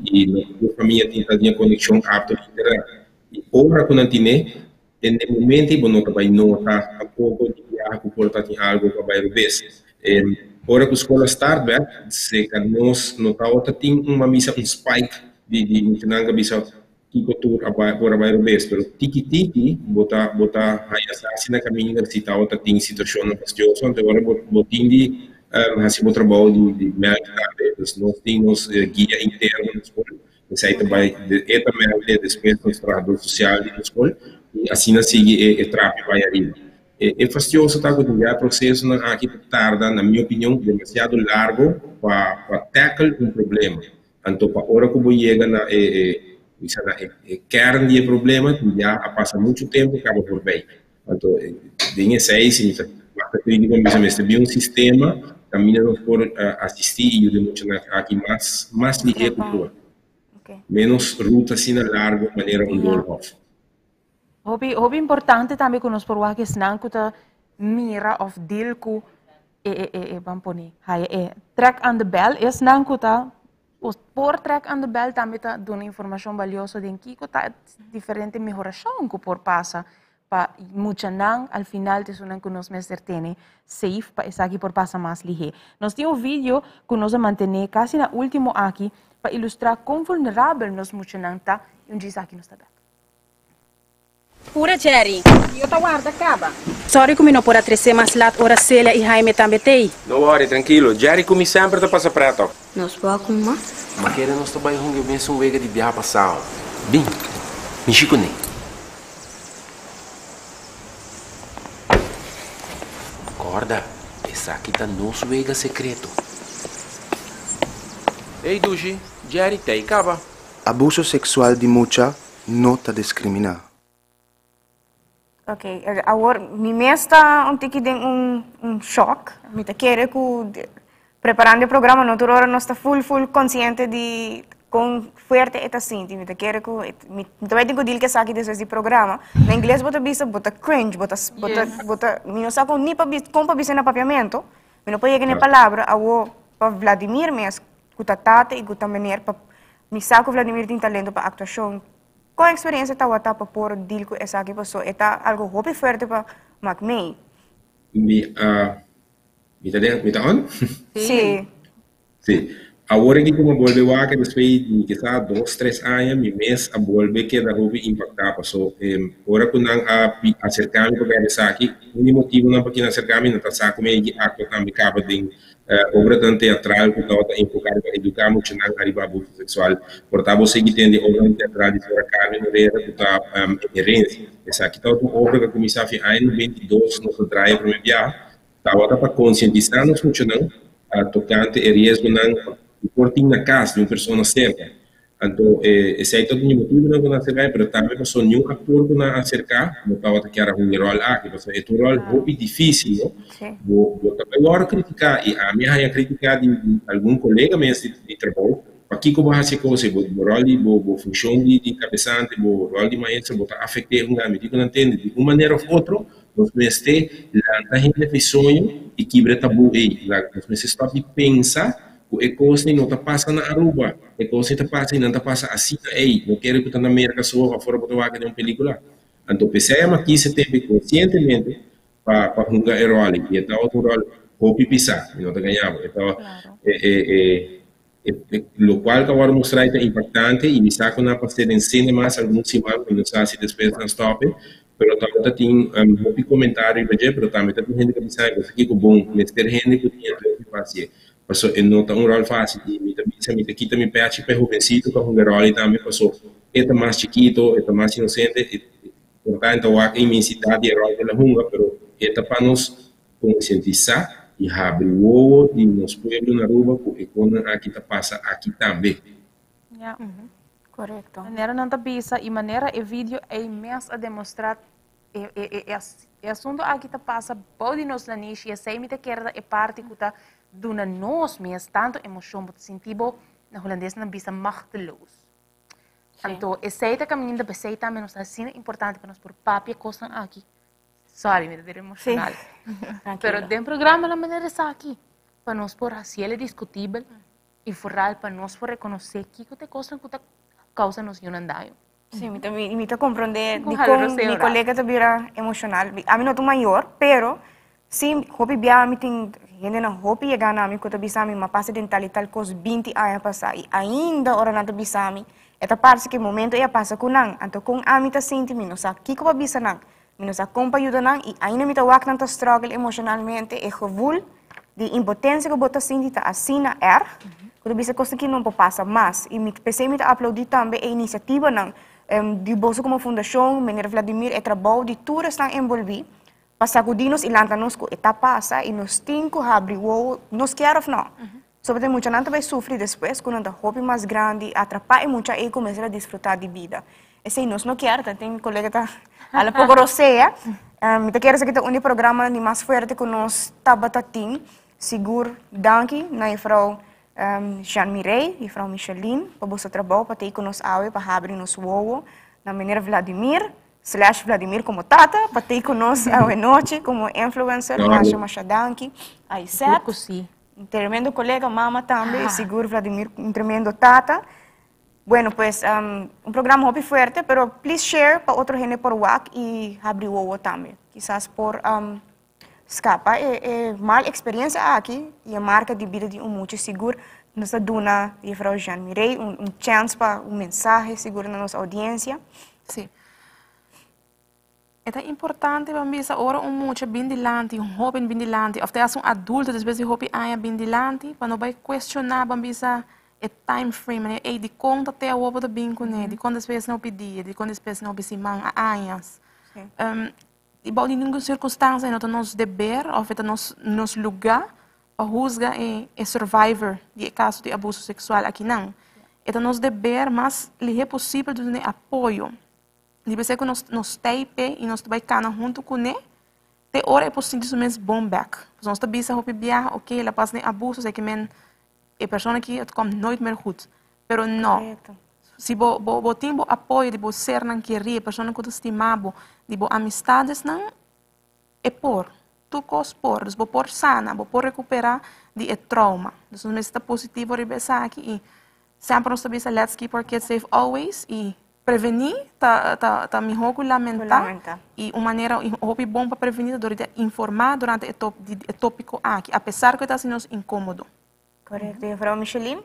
e toda família tem conexão apta e ora quando tem em momento bom não vai notar a pouco de portar algo para vai ver ora que a escola start se nós não tá tem uma missa spike de mencionar bisa tipo tour para vai ver pero tiki bota aí assim na caminho se tá outra tem situação na fastiosa então agora botin de assim o trabalho de mercado nós temos guia interno na escola esse também também depois dos trabalhadores sociais da escola e assim segue tráfego vai arriba é fastidioso tá que o processo aqui tarda na minha opinião demasiado largo para tackle problema então para hora que eu chega na kern do problema já passa muito tempo acaba por bem então tem esse aí significa que eu digo sistema também nos por assistir e de muito aqui mais ligeiro menos ruta assim na largo maneira off. Hobby importante também que nós por que senang kuta mira of deal ku bamponi track on the bell é senang kuta por track on the bell também tá dando informação valiosa de que kuta diferente melhoração que por passa para muita não al final te sunan que nós mestre tem safe para essa aqui por passa mais lige. Nós temos vídeo que nós manter quase na último aqui para ilustrar quão vulnerável nós muita não tá e onde isso aqui nós está. Pura, Jerry. Eu tô guarda, acaba. Sorry que me não pode trazer mais lá, ora Célia e Jaime também tem. Não worry, tranquilo. Jerry come sempre te passa preto. Nós vamos com uma? Mas querendo nós trabalhar com eu penso wega de viajar passado. Bem, me chico nem. Acorda, essa aqui tá nosso wega secreto. Ei, Duji, Jerry tem, acaba. Abuso sexual de mucha não está discriminado. Ok, agora, me está um choque. Me está querendo que preparando o programa, não toda hora nós está full consciente de quão forte é assim. Me está querendo que também tenho que dizer que desse programa. Na inglês bota bisa, bota cringe, bota, me não sabe nem como bisa na papiamento. Me não pode ir na palavra, agora para Vladimir mesmo, que tá tata e que tá maneira para me sabe que Vladimir tem talento para atuação. Qual a experiência está para por deal com essa aqui pessoa? É algo hobby forte para Macmei? Me tá on? Sim. Sim. Agora que como volve lá que depois de quizá 2-3 anos, me mês a volve que da hobby impactar pessoa. Agora quando a acercar-me para essa aqui, o motivo não para que acercar-me não tá saco meio que acto também acaba de obra tanto teatral que está enfocada para educar muito na área abuso sexual. Portanto, você que tem obra teatral de fora Carmen Moreira que está herência. Essa aqui está uma obra que começou a em 22 nós traímos para me enviar Estava para conscientizar-nos muito não, a tocante e risco não, porting na casa de uma pessoa certa. Então, esse aí todo motivo não vai ser mas também não sou nenhum acordo na acercar, não estava que era um rol aqui, mas é um rol muito difícil, não? Vou também agora criticar, e a minha criticar de algum colega mesmo de trabalho, aqui como a coisa, o rol de função de cabeçante, o rol de maestro, vou afetar um amigo, não entende, de uma maneira ou outra, nós mestre lá gente fez sonho e quebra tabu aí, lá nós mestre stop de pensar o coisa não está passando na Aruba, o coisa está passando não está passando assim aí, não quero que está na América só fora para tocar de uma película. Então pensamos aqui se teve conscientemente para jogar o rol e então outro rol hopi pisar, não está ganhando. Então lo qual que agora mostrar é importante e me saco na para ensina mais alguns simanos que não sabe se depois não stop. Pero também tem comentário, mas também tem gente que pensa que isso aqui é bom, mas tem gente que tem que fazer. Passou não tá rol fácil e me também quita me pede para jovencito para um rol também passou é mais chiquito, é mais inocente, portanto a imensidade é rol da hunga, pero é para nos conscientizar e abrir o olho de nos pueblos na rua porque quando aqui tá passa aqui também. Ja. Correcto. Maneira não tá bisa e maneira e vídeo é imenso a demonstrar e assunto aqui tá passa pode nos na niche e sei me te quer é parte que tá duna nós mesmo tanto emoção muito sentido na holandês não bisa machteloos. Então sei te caminho da pensei também nos assim importante para nós por papi coisa aqui. Sorry, me deu emocional. Pero dentro do programa a maneira está aqui para nós por assim ele discutível e forral para nós por reconhecer que te coisa que causa nos yun ang dayo. Sí, me está compreender. Mi colega também era emocional. A mim não estou maior, pero sim, hopi biya mi ting hindi na hopi ya gana mi ko tabi sa mi mapasa din tal kos 20 anos passa e ainda ora na tabi sa mi. Eta parte que momento ia passa kunang. Anto kung ami ta sinti mi no sa kiko pa bisa nang. Mi no sa kompa yuda nang e ainda mi ta wak nang ta struggle emocionalmente e gevoel de impotência que bota sinti ta asina quando bisa coisa que não passa mais e me pensei me aplaudir também a iniciativa não de bolso como fundação Meneer Vladimir é trabalho de todos estão envolvidos para sacudir-nos e lançar-nos com etapa essa e nos cinco abrir o nos quer não sobre muita gente vai sofrer depois quando a hobby mais grande atrapalha muita e começar a desfrutar de vida esse nós não quer tem colega tá ela pouco roceia me quer que tá um programa de mais forte que nós tabatatim seguro danke na frau Jean Mirei e Frau Michelin, para você trabalhar, para ter conosco awe, para abrir nos uovo, na maneira Vladimir, / Vladimir como tata, para ter conosco awe noite, como influencer, acho machadanki, aí certo? Um tremendo colega, mama também, seguro Vladimir, um tremendo tata. Bueno, pues, programa hobby fuerte, pero please share para outro gente por WhatsApp e abrir o uovo também. Quizás por escapa mal experiência aqui e a marca de vida de muito seguro nos duna e Frau Jean Mirei chance para mensagem seguro na nossa audiência. Sim. É importante para mim essa hora muito bem dilante, jovem bem dilante, ou até adulto às vezes jovem ainda bem dilante, para não vai questionar para mim é time frame, é de conta até o ovo do bem com ele, de quando as vezes não pedia, de quando as vezes não precisam anos. E bom, em nenhuma circunstância, não nos dever, ou nos lugar, para juzgar e survivor de caso de abuso sexual aqui não. Então, nos dever, mas é possível de apoio. Deve ser que nos teipe e nos vai cana junto com ele, de hora é possível de mesmo bom back. Nós também sabemos que ok, ela passa de abuso, é que a pessoa que come nooit meer goed. Pero não. Se você tem apoio de você ser não querer, a pessoa que você estima, de você amistades não é por. Tu cos por, você por sana, você por recuperar de trauma. Então, nós está positivo reversar aqui e sempre nós também let's keep our kids safe always e prevenir tá melhor que lamentar e uma maneira bom para prevenir de informar durante o tópico aqui, apesar que está sendo incômodo. Correto. E Frau Michelin?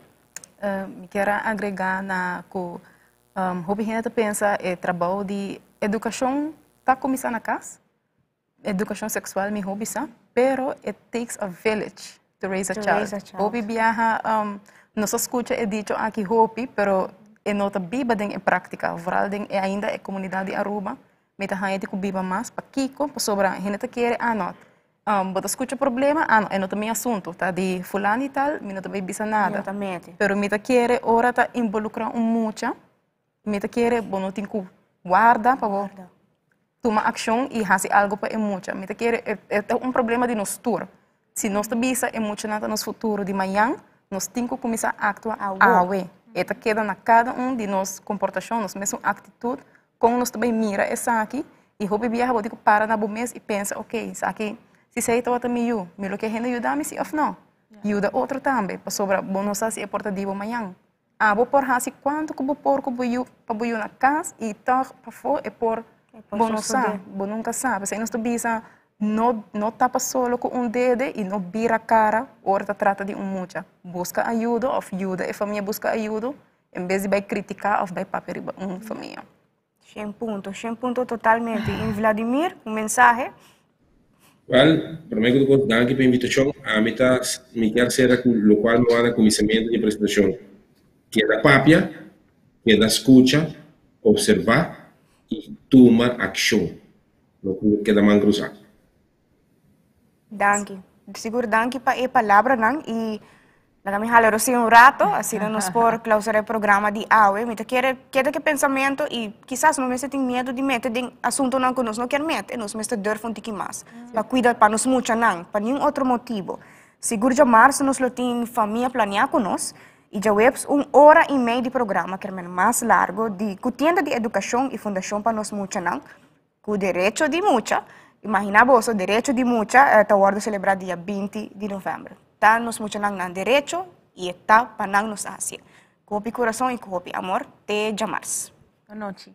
Me quero agregar na que hobby gente pensa é trabalho de educação está começando na casa educação sexual me hobby sa pero it takes a village to raise a child. Hobby viaja nossa escuta é dito aqui hobby pero é nota biba ding em prática vooral ding ainda é comunidade Aruba meta gente que biba mais para kiko para sobra gente quer anot Bota escucha problema, no, é não também assunto, tá de fulano e tal, não também bisa nada. Exatamente. Pero me tá querer ora tá involucrar mucha, me tá querer, bom, não tem que guarda para tomar ação e fazer algo para mucha. Me tá querer é problema de nós tour. Se nós tá bisa é mucha nada nos futuro de manhã, nós temos que começar a actuar awe. Eta queda na cada de nós comportação, nós mesmo atitude, com nós também mira essa aqui e hobby viaja, vou para na bom mês e pensa, ok, isso aqui se sei que está me lo que a gente ajuda-me, se ou não. Ajuda outro também, para sobrar, bom, não sei se é portativo amanhã. Vou por assim, quanto que vou pôr que vou na casa e tá para fora é por, bom, não sabe, bom, nunca sabe. Se nós bisa, não tapa solo com dedo e não vira a cara, ou trata de mucha. Busca ajuda, ou ajuda, a família busca ajuda, em vez de vai criticar ou vai papel família. 100 pontos totalmente. Em Vladimir, mensagem? Well, primeiro que tudo, danke pela invitação. A mim me quer ser o qual não há conhecimento de apresentação. Que é da papia, que é da escuta, observar e tomar ação. Não que é da mão cruzada. Danke. Seguro danke para a palavra não e nagami halaro assim rato, assim nos por clausurar o programa de AUE. Me quer que pensamento e quizás não me tem medo de meter em assunto não que nós não quer meter, nós me durfam de que mais. Para cuidar para nos mucha não, para nenhum outro motivo. Seguro já março nós lo tem família planear com nós e já webs 1h30 de programa que é mais largo de tienda de educação e fundação para nos mucha não, com direito de mucha. Imagina vos o direito de mucha está guardo celebrar dia 20 de novembro. Tá nos mucha nang direito e está para nang nos Ásia. Copi coração e copi amor te jamars. Boa noite.